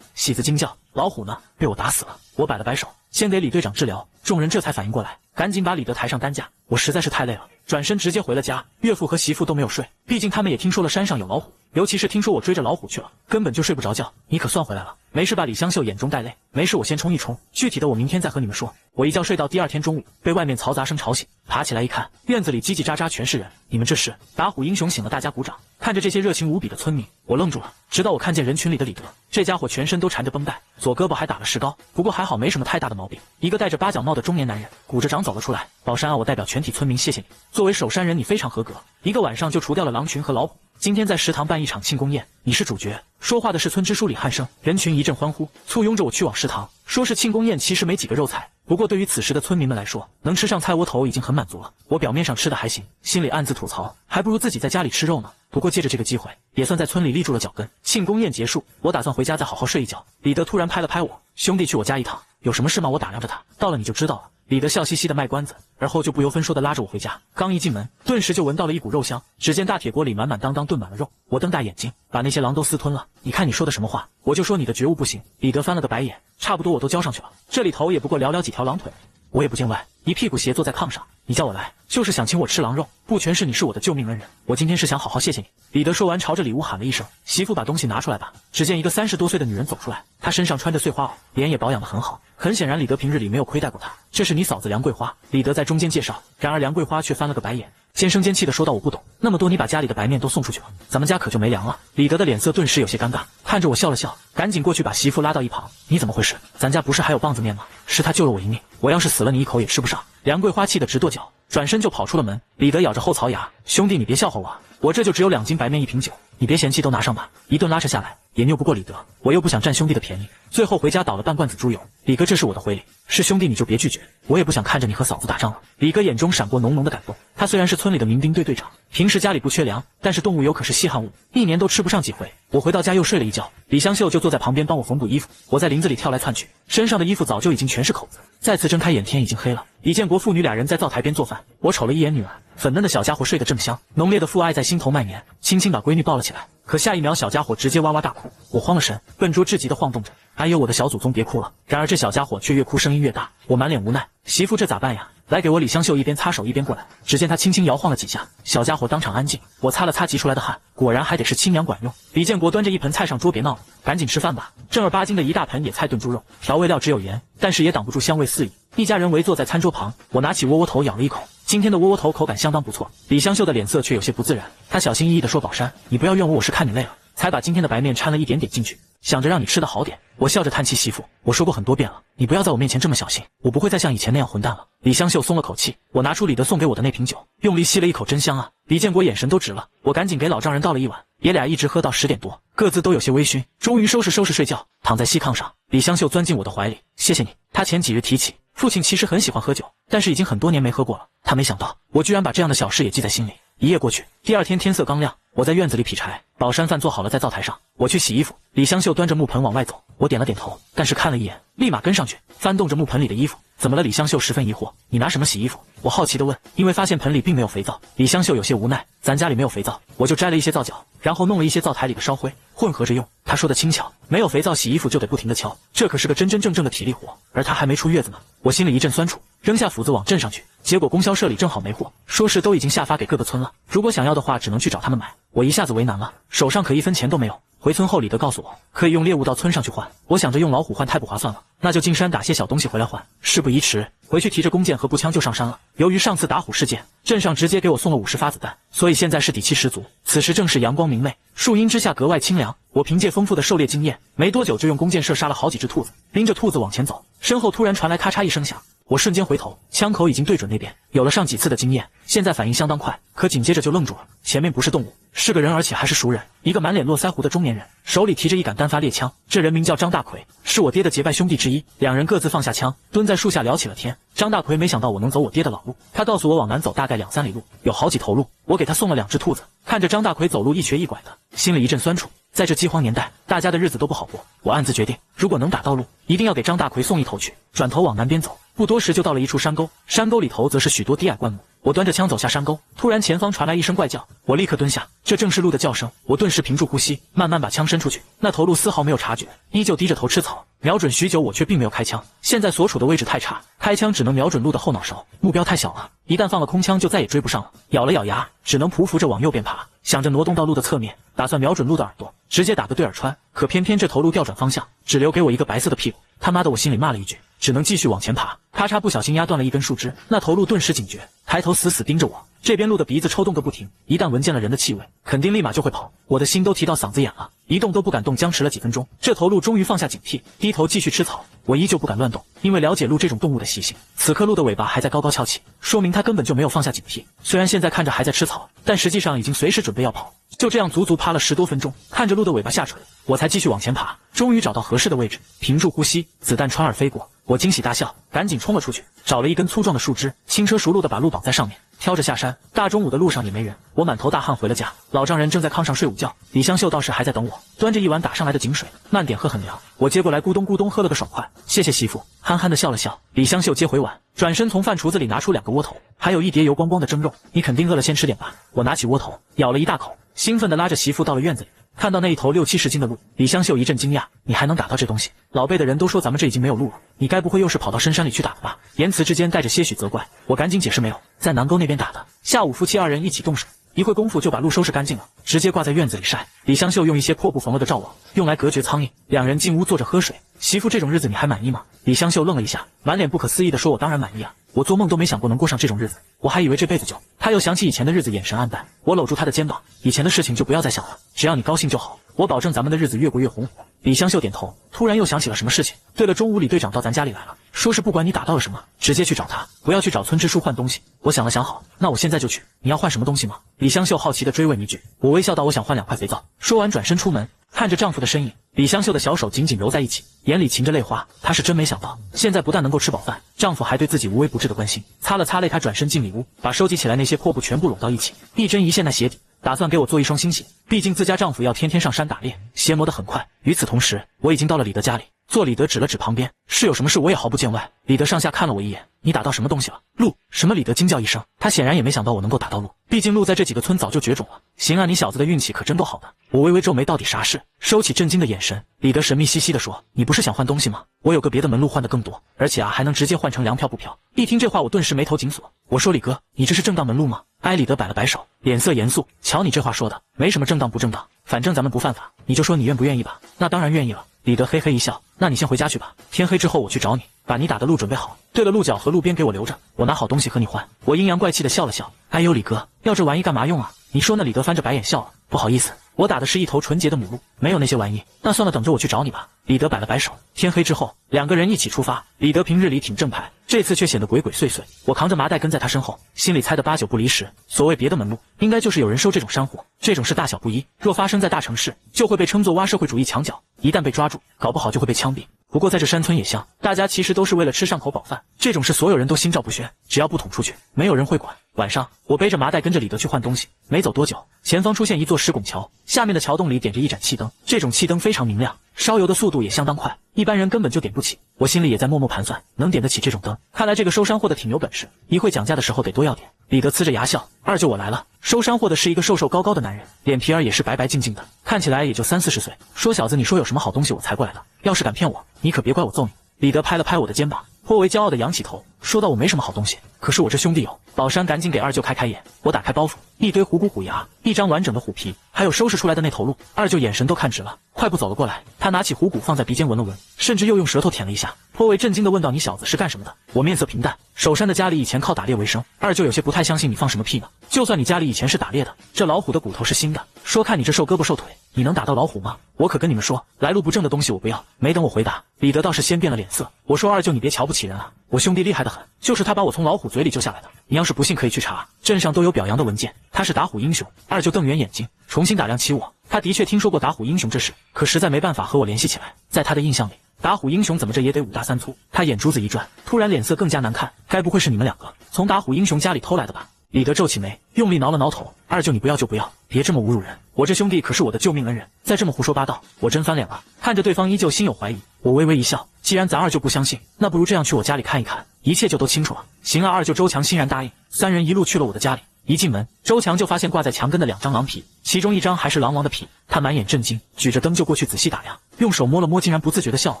[SPEAKER 1] 喜子惊叫：“老虎呢？被我打死了！”我摆了摆手，先给李队长治疗。众人这才反应过来，赶紧把李德抬上担架。我实在是太累了，转身直接回了家。岳父和媳妇都没有睡，毕竟他们也听说了山上有老虎，尤其是听说我追着老虎去了，根本就睡不着觉。你可算回来了，没事吧？李香秀眼中带泪。没事，我先冲一冲，具体的我明天再和你们说。我一觉睡到第二天中午，被外面嘈杂声吵醒，爬起来一看，院子里叽叽喳喳全是人。你们这是？打虎英雄醒了，大家鼓掌。看着这些热情无比的村民，我愣住了，直到我看见人群里的李德，这家伙全身都缠着绷带，左胳膊还打了石膏，不过还好没什么太大的毛病。一个戴着八角帽的中年男人鼓着掌走了出来。宝山啊，我代表全体村民谢谢你，作为守山人你非常合格，一个晚上就除掉了狼群和老虎。今天在食堂办一场庆功宴，你是主角。说话的是村支书李汉生。人群一阵欢呼，簇拥着我去往食堂。说是庆功宴，其实没几个肉菜，不过对于此时的村民们来说，能吃上菜窝头已经很满足了。我表面上吃的还行，心里暗自吐槽，还不如自己在家里吃肉呢。不过借着这个机会，也算在村里立住了脚跟。庆功宴结束，我打算回家再好好睡一觉。李德突然拍了拍我：“兄弟，去我家一趟。”有什么事吗？我打量着他。到了你就知道了。李德笑嘻嘻的卖关子，而后就不由分说的拉着我回家。刚一进门，顿时就闻到了一股肉香。只见大铁锅里满满当当炖满了肉，我瞪大眼睛，把那些狼都私吞了。你看你说的什么话？我就说你的觉悟不行。李德翻了个白眼，差不多我都交上去了，这里头也不过寥寥几条狼腿。我也不见外，一屁股斜坐在炕上。你叫我来，就是想请我吃狼肉，不全是你是我的救命恩人。我今天是想好好谢谢你。李德说完，朝着里屋喊了一声：“媳妇，把东西拿出来吧。”只见一个30多岁的女人走出来，她身上穿着碎花袄，脸也保养得很好。很显然，李德平日里没有亏待过她。这是你嫂子梁桂花。李德在中间介绍，然而梁桂花却翻了个白眼，尖声尖气地说道：“我不懂，那么多你把家里的白面都送出去了，咱们家可就没粮了。”李德的脸色顿时有些尴尬，看着我笑了笑，赶紧过去把媳妇拉到一旁：“你怎么回事？咱家不是还有棒子面吗？是他救了我一命，我要是死了你一口也吃不上。”梁桂花气得直跺脚，转身就跑出了门。李德咬着后槽牙：“兄弟，你别笑话我，我这就只有2斤白面1瓶酒，你别嫌弃，都拿上吧。”一顿拉扯下来，也拗不过李德，我又不想占兄弟的便宜，最后回家倒了半罐子猪油。李哥，这是我的回礼，是兄弟你就别拒绝，我也不想看着你和嫂子打仗了。李哥眼中闪过浓浓的感动，他虽然是村里的民兵队队长，平时家里不缺粮，但是动物油可是稀罕物，一年都吃不上几回。我回到家又睡了一觉，李香秀就坐在旁边帮我缝补衣服。我在林子里跳来窜去，身上的衣服早就已经全是口子。再次睁开眼，天已经黑了。李建国父女2人在灶台边做饭，我瞅了一眼女儿，粉嫩的小家伙睡得正香，浓烈的父爱在心头蔓延，轻轻把闺女抱了起来。可下一秒，小家伙直接哇哇大哭，我慌了神，笨拙至极的晃动着：“哎呦，我的小祖宗别哭了！”然而这小家伙却越哭声音越大，我满脸无奈：“媳妇，这咋办呀？”来给我！李香秀一边擦手一边过来，只见他轻轻摇晃了几下，小家伙当场安静。我擦了擦急出来的汗，果然还得是亲娘管用。李建国端着一盆菜上桌，别闹了，赶紧吃饭吧。正儿八经的一大盆野菜炖猪肉，调味料只有盐，但是也挡不住香味四溢。一家人围坐在餐桌旁，我拿起窝窝头咬了一口，今天的窝窝头口感相当不错。李香秀的脸色却有些不自然，她小心翼翼地说：“宝山，你不要怨我，我是看你累了，才把今天的白面掺了一点点进去，想着让你吃得好点。”我笑着叹气：“媳妇，我说过很多遍了，你不要在我面前这么小心，我不会再像以前那样混蛋了。”李香秀松了口气，我拿出李德送给我的那瓶酒，用力吸了一口，真香啊！李建国眼神都直了，我赶紧给老丈人倒了一碗，爷俩一直喝到10点多，各自都有些微醺，终于收拾睡觉，躺在细炕上。李香秀钻进我的怀里：“谢谢你。”他前几日提起父亲其实很喜欢喝酒，但是已经很多年没喝过了，他没想到我居然把这样的小事也记在心里。一夜过去，第二天天色刚亮，我在院子里劈柴，宝山饭做好了在灶台上，我去洗衣服。李香秀端着木盆往外走，我点了点头，但是看了一眼，立马跟上去，翻动着木盆里的衣服。怎么了？李香秀十分疑惑。你拿什么洗衣服？我好奇地问。因为发现盆里并没有肥皂，李香秀有些无奈。咱家里没有肥皂，我就摘了一些皂角，然后弄了一些灶台里的烧灰，混合着用。他说的轻巧，没有肥皂洗衣服就得不停地敲，这可是个真真正正的体力活。而他还没出月子呢，我心里一阵酸楚，扔下斧子往镇上去。结果供销社里正好没货，说是都已经下发给各个村了，如果想要的话，只能去找他们买。我一下子为难了，手上可1分钱都没有。回村后，李德告诉我可以用猎物到村上去换，我想着用老虎换太不划算了，那就进山打些小东西回来换。事不宜迟，回去提着弓箭和步枪就上山了。由于上次打虎事件，镇上直接给我送了50发子弹，所以现在是底气十足。此时正是阳光明媚，树荫之下格外清凉。我凭借丰富的狩猎经验，没多久就用弓箭射杀了好几只兔子，拎着兔子往前走，身后突然传来咔嚓一声响，我瞬间回头，枪口已经对准那边。有了上几次的经验，现在反应相当快，可紧接着就愣住了。前面不是动物，是个人，而且还是熟人，一个满脸络腮胡的中年人，手里提着一杆单发猎枪。这人名叫张大奎，是我爹的结拜兄弟之一。两人各自放下枪，蹲在树下聊起了天。张大奎没想到我能走我爹的老路，他告诉我往南走大概2、3里路，有好几头鹿。我给他送了2只兔子。看着张大奎走路一瘸一拐的，心里一阵酸楚。在这饥荒年代，大家的日子都不好过。我暗自决定，如果能打到鹿，一定要给张大奎送一头去。转头往南边走，不多时就到了一处山沟，山沟里头则是许多低矮灌木。我端着枪走下山沟，突然前方传来一声怪叫，我立刻蹲下，这正是鹿的叫声。我顿时屏住呼吸，慢慢把枪伸出去。那头鹿丝毫没有察觉，依旧低着头吃草。瞄准许久，我却并没有开枪。现在所处的位置太差，开枪只能瞄准鹿的后脑勺，目标太小了，一旦放了空枪就再也追不上了。咬了咬牙，只能匍匐着往右边爬，想着挪动到鹿的侧面，打算瞄准鹿的耳朵，直接打个对耳穿。可偏偏这头鹿调转方向，只留给我一个白色的屁股。他妈的，我心里骂了一句，只能继续往前爬。咔嚓，不小心压断了一根树枝，那头鹿顿时警觉，抬头死死盯着我。这边鹿的鼻子抽动个不停，一旦闻见了人的气味，肯定立马就会跑。我的心都提到嗓子眼了，一动都不敢动，僵持了几分钟。这头鹿终于放下警惕，低头继续吃草。我依旧不敢乱动，因为了解鹿这种动物的习性。此刻鹿的尾巴还在高高翘起，说明它根本就没有放下警惕。虽然现在看着还在吃草，但实际上已经随时准备要跑。就这样足足趴了10多分钟，看着鹿的尾巴下垂，我才继续往前爬。终于找到合适的位置，屏住呼吸，子弹穿耳飞过。我惊喜大笑，赶紧冲了出去，找了一根粗壮的树枝，轻车熟路的把鹿绑在上面，挑着下山。大中午的路上也没人，我满头大汗回了家。老丈人正在炕上睡午觉，李香秀倒是还在等我，端着一碗打上来的井水，慢点喝很凉。我接过来咕咚咕咚喝了个爽快。谢谢媳妇，憨憨的笑了笑。李香秀接回碗，转身从饭橱子里拿出2个窝头，还有一碟油光光的蒸肉。你肯定饿了，先吃点吧。我拿起窝头，咬了一大口，兴奋地拉着媳妇到了院子里。看到那一头6、70斤的鹿，李香秀一阵惊讶，你还能打到这东西？老辈的人都说咱们这已经没有鹿了，你该不会又是跑到深山里去打的吧？言辞之间带着些许责怪，我赶紧解释没有，在南沟那边打的。下午夫妻2人一起动手，一会功夫就把鹿收拾干净了，直接挂在院子里晒。李香秀用一些破布缝了个罩网，用来隔绝苍蝇。两人进屋坐着喝水。媳妇，这种日子你还满意吗？李香秀愣了一下，满脸不可思议地说，我当然满意啊，我做梦都没想过能过上这种日子，我还以为这辈子就……他又想起以前的日子，眼神黯淡。我搂住他的肩膀，以前的事情就不要再想了，只要你高兴就好，我保证咱们的日子越过越红火。李香秀点头，突然又想起了什么事情。对了，中午李队长到咱家里来了，说是不管你打到了什么，直接去找他，不要去找村支书换东西。我想了想，好，那我现在就去。你要换什么东西吗？李香秀好奇地追问一句。我微笑道，我想换2块肥皂。说完转身出门，看着丈夫的身影，李香秀的小手紧紧揉在一起，眼里噙着泪花。她是真没想到，现在不但能够吃饱饭，丈夫还对自己无微不至的关心。擦了擦泪，她转身进里屋，把收集起来那些破布全部拢到一起，一针一线的鞋底，打算给我做一双新鞋。毕竟自家丈夫要天天上山打猎，鞋磨得很快。与此同时，我已经到了李德家里。做李德指了指旁边，是有什么事我也毫不见外。李德上下看了我一眼，你打到什么东西了？鹿？什么？李德惊叫一声，他显然也没想到我能够打到鹿，毕竟鹿在这几个村早就绝种了。行啊，你小子的运气可真够好的。我微微皱眉，到底啥事？收起震惊的眼神，李德神秘兮兮地说，你不是想换东西吗？我有个别的门路换得更多，而且还能直接换成粮票布票。一听这话，我顿时眉头紧锁。我说李哥，你这是正当门路吗？李德摆了摆手，脸色严肃，瞧你这话说的，没什么正当不正当，反正咱们不犯法，你就说你愿不愿意吧。那当然愿意了。李德嘿嘿一笑，那你先回家去吧，天黑之后我去找你，把你打的鹿准备好。对了，鹿角和鹿鞭给我留着，我拿好东西和你换。我阴阳怪气的笑了笑，哎呦李哥，要这玩意干嘛用啊？你说呢？李德翻着白眼笑了，不好意思，我打的是一头纯洁的母鹿，没有那些玩意。那算了，等着我去找你吧。李德摆了摆手。天黑之后，2个人一起出发。李德平日里挺正派，这次却显得鬼鬼祟祟。我扛着麻袋跟在他身后，心里猜得8、9不离10。所谓别的门路，应该就是有人收这种山货，这种事大小不一，若发生在大城市，就会被称作挖社会主义墙角，一旦被抓住，搞不好就会被枪毙。不过在这山村野乡，大家其实都是为了吃上口饱饭，这种事所有人都心照不宣，只要不捅出去，没有人会管。晚上，我背着麻袋跟着李德去换东西，没走多久，前方出现一座石拱桥，下面的桥洞里点着一盏气灯，这种气灯非常明亮，烧油的速度也相当快，一般人根本就点不起。我心里也在默默盘算，能点得起这种灯，看来这个收山货的挺有本事，一会讲价的时候得多要点。李德呲着牙笑，二舅我来了。收山货的是一个瘦瘦高高的男人，脸皮儿也是白白净净的，看起来也就30、40岁。说小子，你说有什么好东西我才过来的，要是敢骗我，你可别怪我揍你。李德拍了拍我的肩膀，颇为骄傲地扬起头，说道我没什么好东西，可是我这兄弟有。宝山赶紧给二舅开眼。我打开包袱，一堆虎骨虎牙，一张完整的虎皮，还有收拾出来的那头鹿。二舅眼神都看直了，快步走了过来，他拿起虎骨放在鼻尖闻了闻，甚至又用舌头舔了一下，颇为震惊地问道，你小子是干什么的？我面色平淡，守山的家里以前靠打猎为生。二舅有些不太相信，你放什么屁呢？就算你家里以前是打猎的，这老虎的骨头是新的，说看你这瘦胳膊瘦腿，你能打到老虎吗？我可跟你们说，来路不正的东西我不要。没等我回答，李德倒是先变了脸色，我说二舅你别瞧不起人啊，我兄弟厉害得很，就是他把我从老虎嘴里救下来的。你要是不信可以去查，镇上都有表扬的文件，他是打虎英雄。二舅瞪圆眼睛，重新打量起我，他的确听说过打虎英雄这事，可实在没办法和我联系起来。在他的印象里，打虎英雄怎么着也得五大三粗。他眼珠子一转，突然脸色更加难看，该不会是你们两个从打虎英雄家里偷来的吧？李德皱起眉，用力挠了挠头。二舅你不要就不要，别这么侮辱人，我这兄弟可是我的救命恩人，再这么胡说八道，我真翻脸了。看着对方依旧心有怀疑，我微微一笑，既然咱二舅不相信，那不如这样去我家里看一看，一切就都清楚了。行啊，二舅周强欣然答应。三人一路去了我的家里，一进门，周强就发现挂在墙根的2张狼皮，其中1张还是狼王的皮。他满眼震惊，举着灯就过去仔细打量，用手摸了摸，竟然不自觉地笑了。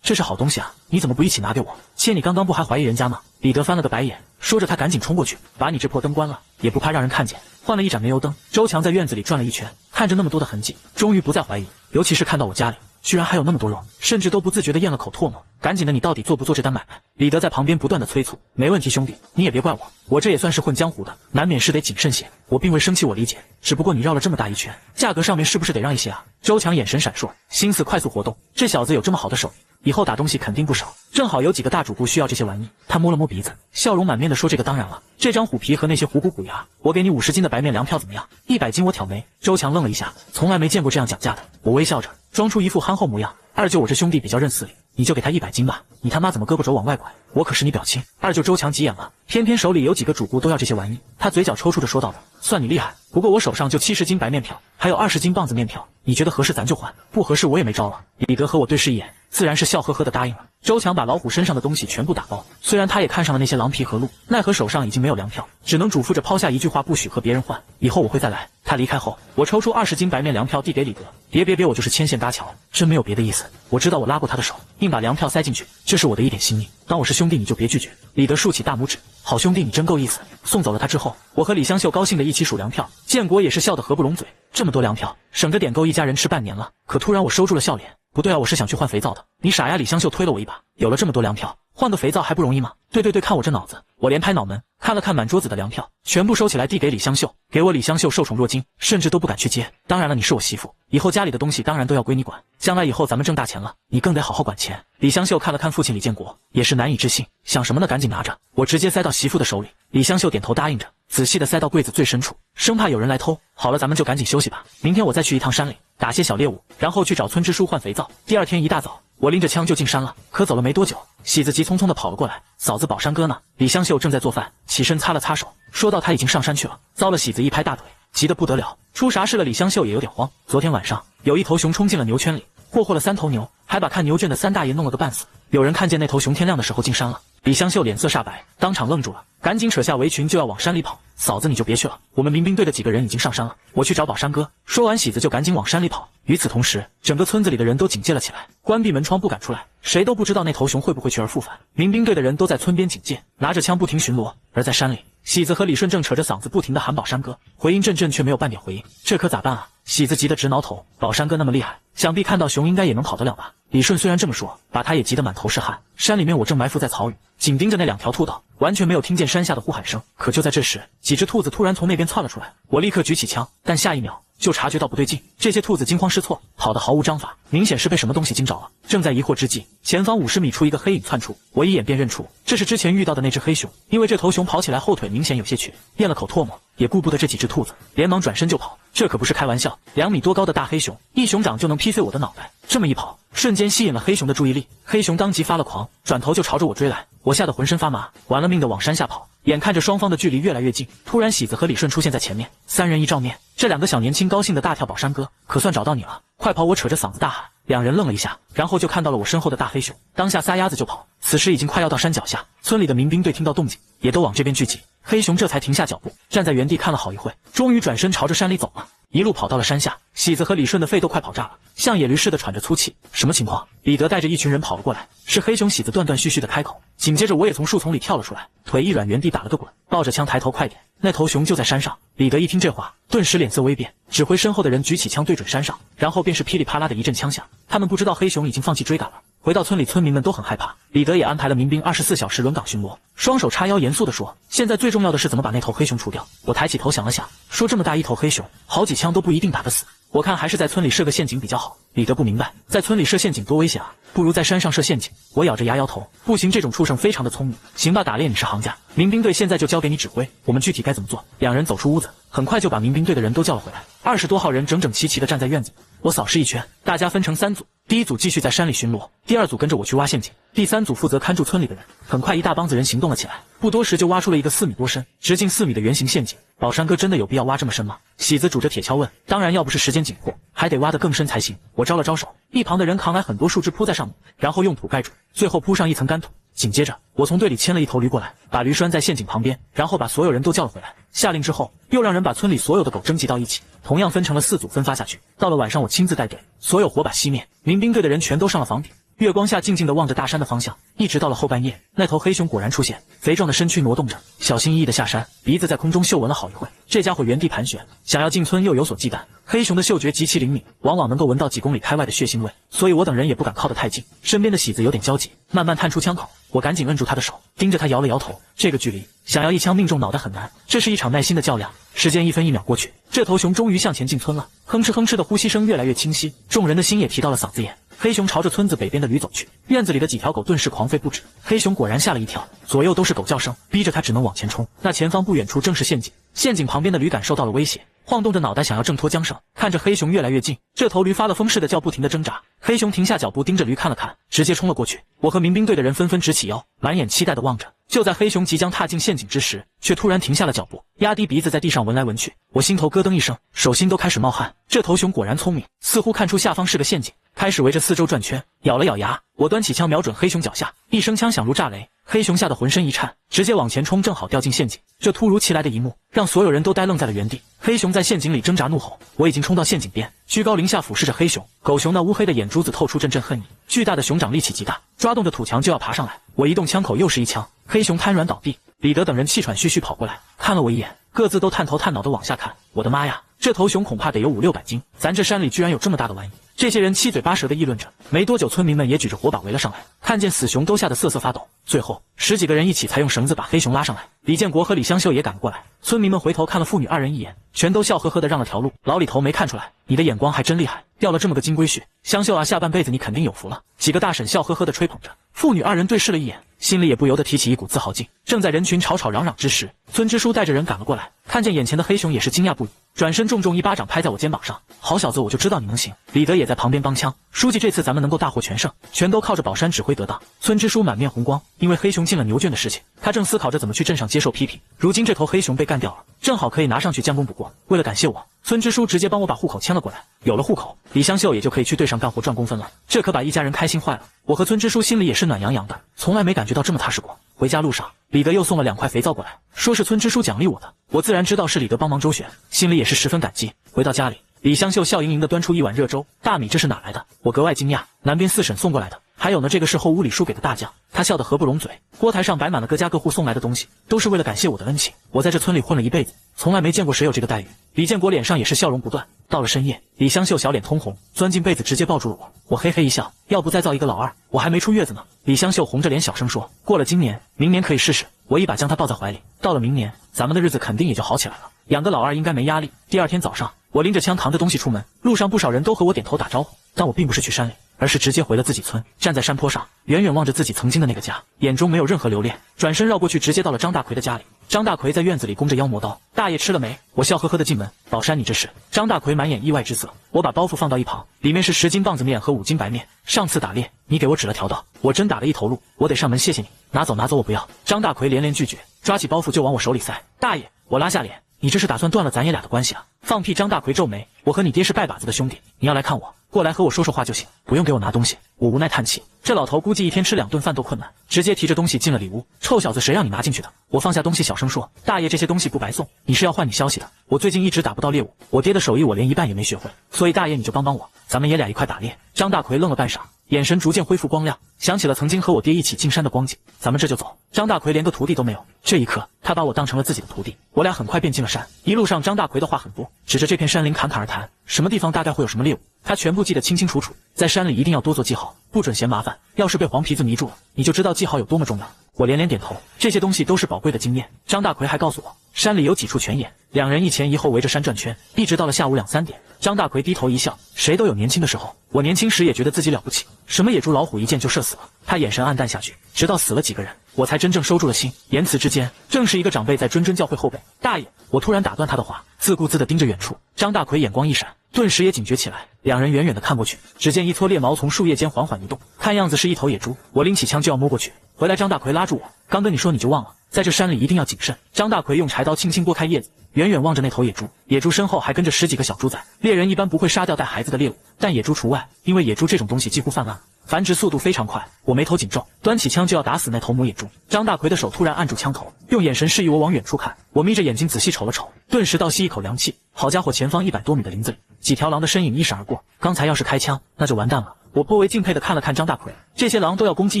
[SPEAKER 1] 这是好东西啊，你怎么不一起拿给我？切，你刚刚不还怀疑人家吗？李德翻了个白眼，说着他赶紧冲过去，把你这破灯关了，也不怕让人看见。换了一盏煤油灯，周强在院子里转了一圈，看着那么多的痕迹，终于不再怀疑，尤其是看到我家里居然还有那么多肉，甚至都不自觉地咽了口唾沫。赶紧的，你到底做不做这单买卖？李德在旁边不断的催促。没问题兄弟，你也别怪我，我这也算是混江湖的，难免是得谨慎些。我并未生气，我理解，只不过你绕了这么大一圈，价格上面是不是得让一些啊？周强眼神闪烁，心思快速活动，这小子有这么好的手艺，以后打东西肯定不少，正好有几个大主顾需要这些玩意。他摸了摸鼻子，笑容满面的说，这个当然了，这张虎皮和那些虎骨牙，我给你50斤的白面粮票怎么样？100斤我挑眉。周强愣了一下，从来没见过这样讲价的。我微笑着，装出一副憨厚模样。二舅我这兄弟比较认死理，你就给他100斤吧，你他妈怎么胳膊肘往外拐？我可是你表亲。二舅周强急眼了，偏偏手里有几个主顾都要这些玩意，他嘴角抽搐着说道的，算你厉害，不过我手上就70斤白面票，还有20斤棒子面票，你觉得合适咱就还，不合适我也没招了。李德和我对视一眼，自然是笑呵呵的答应了。周强把老虎身上的东西全部打包，虽然他也看上了那些狼皮和鹿，奈何手上已经没有粮票，只能嘱咐着抛下一句话，不许和别人换，以后我会再来。他离开后，我抽出20斤白面粮票递给李德，别，我就是牵线搭桥，真没有别的意思。我知道我拉过他的手，硬把粮票塞进去，这是我的一点心意，当我是兄弟你就别拒绝。李德竖起大拇指，好兄弟你真够意思。送走了他之后，我和李香秀高兴的一起数粮票，建国也是笑得合不拢嘴，这么多粮票，省着点够一家人吃半年了。可突然我收住了笑脸，不对啊，我是想去换肥皂的。你傻呀？李香秀推了我一把，有了这么多粮票，换个肥皂还不容易吗？对，看我这脑子。我连拍脑门，看了看满桌子的粮票，全部收起来递给李香秀，给我李香秀受宠若惊，甚至都不敢去接。当然了，你是我媳妇，以后家里的东西当然都要归你管，将来以后咱们挣大钱了，你更得好好管钱。李香秀看了看父亲李建国，也是难以置信，想什么呢？赶紧拿着，我直接塞到媳妇的手里。李香秀点头答应着，仔细的塞到柜子最深处，生怕有人来偷。好了，咱们就赶紧休息吧，明天我再去一趟山里打些小猎物，然后去找村支书换肥皂。第二天一大早，我拎着枪就进山了，可走了没多久，喜子急匆匆地跑了过来，嫂子宝山哥呢？李香秀正在做饭，起身擦了擦手，说道他已经上山去了。遭了喜子一拍大腿，急得不得了，出啥事了？李香秀也有点慌。昨天晚上有一头熊冲进了牛圈里，霍霍了3头牛，还把看牛圈的3大爷弄了个半死。有人看见那头熊天亮的时候进山了。李香秀脸色煞白，当场愣住了，赶紧扯下围裙就要往山里跑。嫂子你就别去了，我们民兵队的几个人已经上山了，我去找宝山哥。说完，喜子就赶紧往山里跑。与此同时，整个村子里的人都警戒了起来，关闭门窗不敢出来，谁都不知道那头熊会不会去而复返。民兵队的人都在村边警戒，拿着枪不停巡逻。而在山里，喜子和李顺正扯着嗓子不停地喊宝山哥，回音阵阵却没有半点回应，这可咋办啊？喜子急得直挠头，宝山哥那么厉害，想必看到熊应该也能跑得了吧？李顺虽然这么说，把他也急得满头是汗。山里面我正埋伏在草屿，紧盯着那2条兔道，完全没有听见山下的呼喊声。可就在这时，几只兔子突然从那边窜了出来，我立刻举起枪，但下一秒就察觉到不对劲，这些兔子惊慌失措，跑得毫无章法，明显是被什么东西惊着了。正在疑惑之际，前方50米处一个黑影窜出，我一眼便认出这是之前遇到的那只黑熊，因为这头熊跑起来后腿明显有些瘸，咽了口唾沫，也顾不得这几只兔子，连忙转身就跑。这可不是开玩笑，2米多高的大黑熊，一熊掌就能劈碎我的脑袋。这么一跑，瞬间吸引了黑熊的注意力，黑熊当即发了狂，转头就朝着我追来。我吓得浑身发麻，玩了命的往山下跑。眼看着双方的距离越来越近，突然喜子和李顺出现在前面，3人一照面，这2个小年轻高兴的大跳，宝山哥，可算找到你了，快跑！我扯着嗓子大喊。2人愣了一下，然后就看到了我身后的大黑熊，当下撒丫子就跑。此时已经快要到山脚下，村里的民兵队听到动静，也都往这边聚集。黑熊这才停下脚步，站在原地看了好一会，终于转身朝着山里走了。一路跑到了山下，喜子和李顺的肺都快跑炸了，像野驴似的喘着粗气。什么情况？李德带着一群人跑了过来，是黑熊。喜子断断续续的开口，紧接着我也从树丛里跳了出来，腿一软，原地打了个滚，抱着枪抬头，快点，那头熊就在山上。李德一听这话，顿时脸色微变，指挥身后的人举起枪对准山上，然后便是噼里啪啦的一阵枪响。他们不知道黑熊已经放弃追赶了。回到村里，村民们都很害怕，李德也安排了民兵24小时轮岗巡逻，双手叉腰，严肃地说：“现在最重要的是怎么把那头黑熊除掉。”我抬起头想了想，说：“这么大一头黑熊，好几枪都不一定打得死，我看还是在村里设个陷阱比较好。”李德不明白，在村里设陷阱多危险啊，不如在山上设陷阱。我咬着牙摇头，不行，这种畜生非常的聪明。行吧，打猎你是行家，民兵队现在就交给你指挥，我们具体该怎么做？两人走出屋子，很快就把民兵队的人都叫了回来，20多号人整整齐齐地站在院子里。我扫视一圈，大家分成3组，第一组继续在山里巡逻，第2组跟着我去挖陷阱，第3组负责看住村里的人。很快，一大帮子人行动了起来，不多时就挖出了一个4米多深、直径4米的圆形陷阱。宝山哥，真的有必要挖这么深吗？喜子拄着铁锹问。当然，要不是时间紧迫，还得挖得更深才行。我招了招手，一旁的人扛来很多树枝铺在上面，然后用土盖住，最后铺上一层干土。紧接着，我从队里牵了一头驴过来，把驴拴在陷阱旁边，然后把所有人都叫了回来。下令之后，又让人把村里所有的狗征集到一起，同样分成了4组分发下去。到了晚上，我亲自带队，所有火把熄灭，民兵队的人全都上了房顶。月光下静静地望着大山的方向，一直到了后半夜，那头黑熊果然出现，肥壮的身躯挪动着，小心翼翼地下山，鼻子在空中嗅闻了好一会，这家伙原地盘旋，想要进村又有所忌惮。黑熊的嗅觉极其灵敏，往往能够闻到几公里开外的血腥味，所以我等人也不敢靠得太近。身边的喜子有点焦急，慢慢探出枪口，我赶紧摁住他的手，盯着他摇了摇头。这个距离，想要一枪命中脑袋很难，这是一场耐心的较量。时间1分1秒过去，这头熊终于向前进村了，哼哧哼哧的呼吸声越来越清晰，众人的心也提到了嗓子眼。黑熊朝着村子北边的驴走去，院子里的几条狗顿时狂吠不止。黑熊果然吓了一跳，左右都是狗叫声，逼着他只能往前冲。那前方不远处正是陷阱，陷阱旁边的驴感受到了威胁，晃动着脑袋想要挣脱缰绳。看着黑熊越来越近，这头驴发了疯似的叫，不停地挣扎。黑熊停下脚步，盯着驴看了看，直接冲了过去。我和民兵队的人纷纷直起腰，满眼期待地望着。就在黑熊即将踏进陷阱之时，却突然停下了脚步，压低鼻子在地上闻来闻去。我心头咯噔一声，手心都开始冒汗。这头熊果然聪明，似乎看出下方是个陷阱，开始围着四周转圈。咬了咬牙，我端起枪瞄准黑熊脚下，一声枪响如炸雷，黑熊吓得浑身一颤，直接往前冲，正好掉进陷阱。这突如其来的一幕让所有人都呆愣在了原地。黑熊在陷阱里挣扎怒吼，我已经冲到陷阱边，居高临下俯视着黑熊。狗熊那乌黑的眼珠子透出阵阵恨意，巨大的熊掌力气极大，抓动着土墙就要爬上来。我移动枪口，又是一枪，黑熊瘫软倒地。李德等人气喘吁吁跑过来，看了我一眼，各自都探头探脑的往下看。我的妈呀，这头熊恐怕得有500-600斤，咱这山里居然有这么大的玩意！这些人七嘴八舌的议论着。没多久，村民们也举着火把围了上来，看见死熊都吓得瑟瑟发抖。最后10几个人一起才用绳子把黑熊拉上来。李建国和李香秀也赶了过来。村民们回头看了父女2人一眼，全都笑呵呵的让了条路。老李头没看出来，你的眼光还真厉害，掉了这么个金龟婿。香秀啊，下半辈子你肯定有福了。几个大婶笑呵呵的吹捧着。父女2人对视了一眼，心里也不由得提起一股自豪劲。正在人群吵吵嚷嚷之时，村支书带着人赶了过来，看见眼前的黑熊也是惊讶不已，转身重重一巴掌拍在我肩膀上。好小子，我就知道你能行。李德也在旁边帮腔，书记，这次咱们能够大获全胜，全都靠着宝山指挥得当。村支书满面红光，因为黑熊进了牛圈的事情，他正思考着怎么去镇上接受批评。如今这头黑熊被干掉了，正好可以拿上去将功补过。为了感谢我，村支书直接帮我把户口迁了过来。有了户口，李香秀也就可以去队上干活赚工分了，这可把一家人开心坏了。我和村支书心里也是暖洋洋的，从来没感觉到这么踏实过。回家路上，李德又送了2块肥皂过来，说是村支书奖励我的。我自然知道是李德帮忙周旋，心里也是十分感激。回到家里，李香秀笑盈盈地端出一碗热粥。大米这是哪来的？我格外惊讶，南边4婶送过来的。还有呢，这个是后屋李叔给的大酱。他笑得合不拢嘴。锅台上摆满了各家各户送来的东西，都是为了感谢我的恩情。我在这村里混了一辈子，从来没见过谁有这个待遇。李建国脸上也是笑容不断。到了深夜，李香秀小脸通红，钻进被子直接抱住了我。我嘿嘿一笑，要不再造一个老二，我还没出月子呢。李香秀红着脸小声说，过了今年，明年可以试试。我一把将她抱在怀里，到了明年，咱们的日子肯定也就好起来了，养个老二应该没压力。第2天早上，我拎着枪扛着东西出门，路上不少人都和我点头打招呼，但我并不是去山里，而是直接回了自己村。站在山坡上，远远望着自己曾经的那个家，眼中没有任何留恋，转身绕过去，直接到了张大奎的家里。张大奎在院子里弓着腰磨刀，大爷吃了没？我笑呵呵的进门，宝山你这是？张大奎满眼意外之色。我把包袱放到一旁，里面是10斤棒子面和5斤白面。上次打猎你给我指了条道，我真打了一头鹿，我得上门谢谢你。拿走拿走，我不要。张大奎连连拒绝，抓起包袱就往我手里塞。大爷，我拉下脸，你这是打算断了咱爷俩的关系啊？放屁！张大奎皱眉，我和你爹是拜把子的兄弟，你要来看我，过来和我说说话就行，不用给我拿东西。我无奈叹气，这老头估计一天吃2顿饭都困难，直接提着东西进了里屋。臭小子，谁让你拿进去的？我放下东西小声说，大爷，这些东西不白送，你是要换你消息的。我最近一直打不到猎物，我爹的手艺我连一半也没学会，所以大爷你就帮帮我，咱们爷俩一块打猎。张大奎愣了半晌，眼神逐渐恢复光亮，想起了曾经和我爹一起进山的光景。咱们这就走。张大奎连个徒弟都没有，这一刻他把我当成了自己的徒弟。我俩很快便进了山，一路上张大奎的话很多，指着这片山林侃侃而谈，什么地方大概会有什么猎物，他全部记得清清楚楚。在山里一定要多做记号，不准嫌麻烦，要是被黄皮子迷住了，你就知道记号有多么重要。我连连点头，这些东西都是宝贵的经验。张大奎还告诉我，山里有几处泉眼，两人一前一后围着山转圈，一直到了下午2、3点。张大奎低头一笑，谁都有年轻的时候，我年轻时也觉得自己了不起，什么野猪老虎一见就射死了。他眼神黯淡下去，直到死了几个人，我才真正收住了心。言辞之间，正是一个长辈在谆谆教诲后辈。大爷，我突然打断他的话，自顾自地盯着远处。张大奎眼光一闪，顿时也警觉起来。两人远远地看过去，只见一撮猎毛从树叶间缓缓移动，看样子是一头野猪。我拎起枪就要摸过去，回来张大奎拉住我，刚跟你说你就忘了，在这山里一定要谨慎。张大奎用柴刀轻轻拨开叶子，远远望着那头野猪，野猪身后还跟着10几个小猪仔。猎人一般不会杀掉带孩子的猎物，但野猪除外，因为野猪这种东西几乎泛滥，繁殖速度非常快。我眉头紧皱，端起枪就要打死那头母野猪。张大奎的手突然按住枪头，用眼神示意我往远处看。我眯着眼睛仔细瞅了瞅，顿时倒吸一口凉气。好家伙，前方100多米的林子里，几条狼的身影一闪而过。刚才要是开枪，那就完蛋了。我颇为敬佩地看了看张大奎，这些狼都要攻击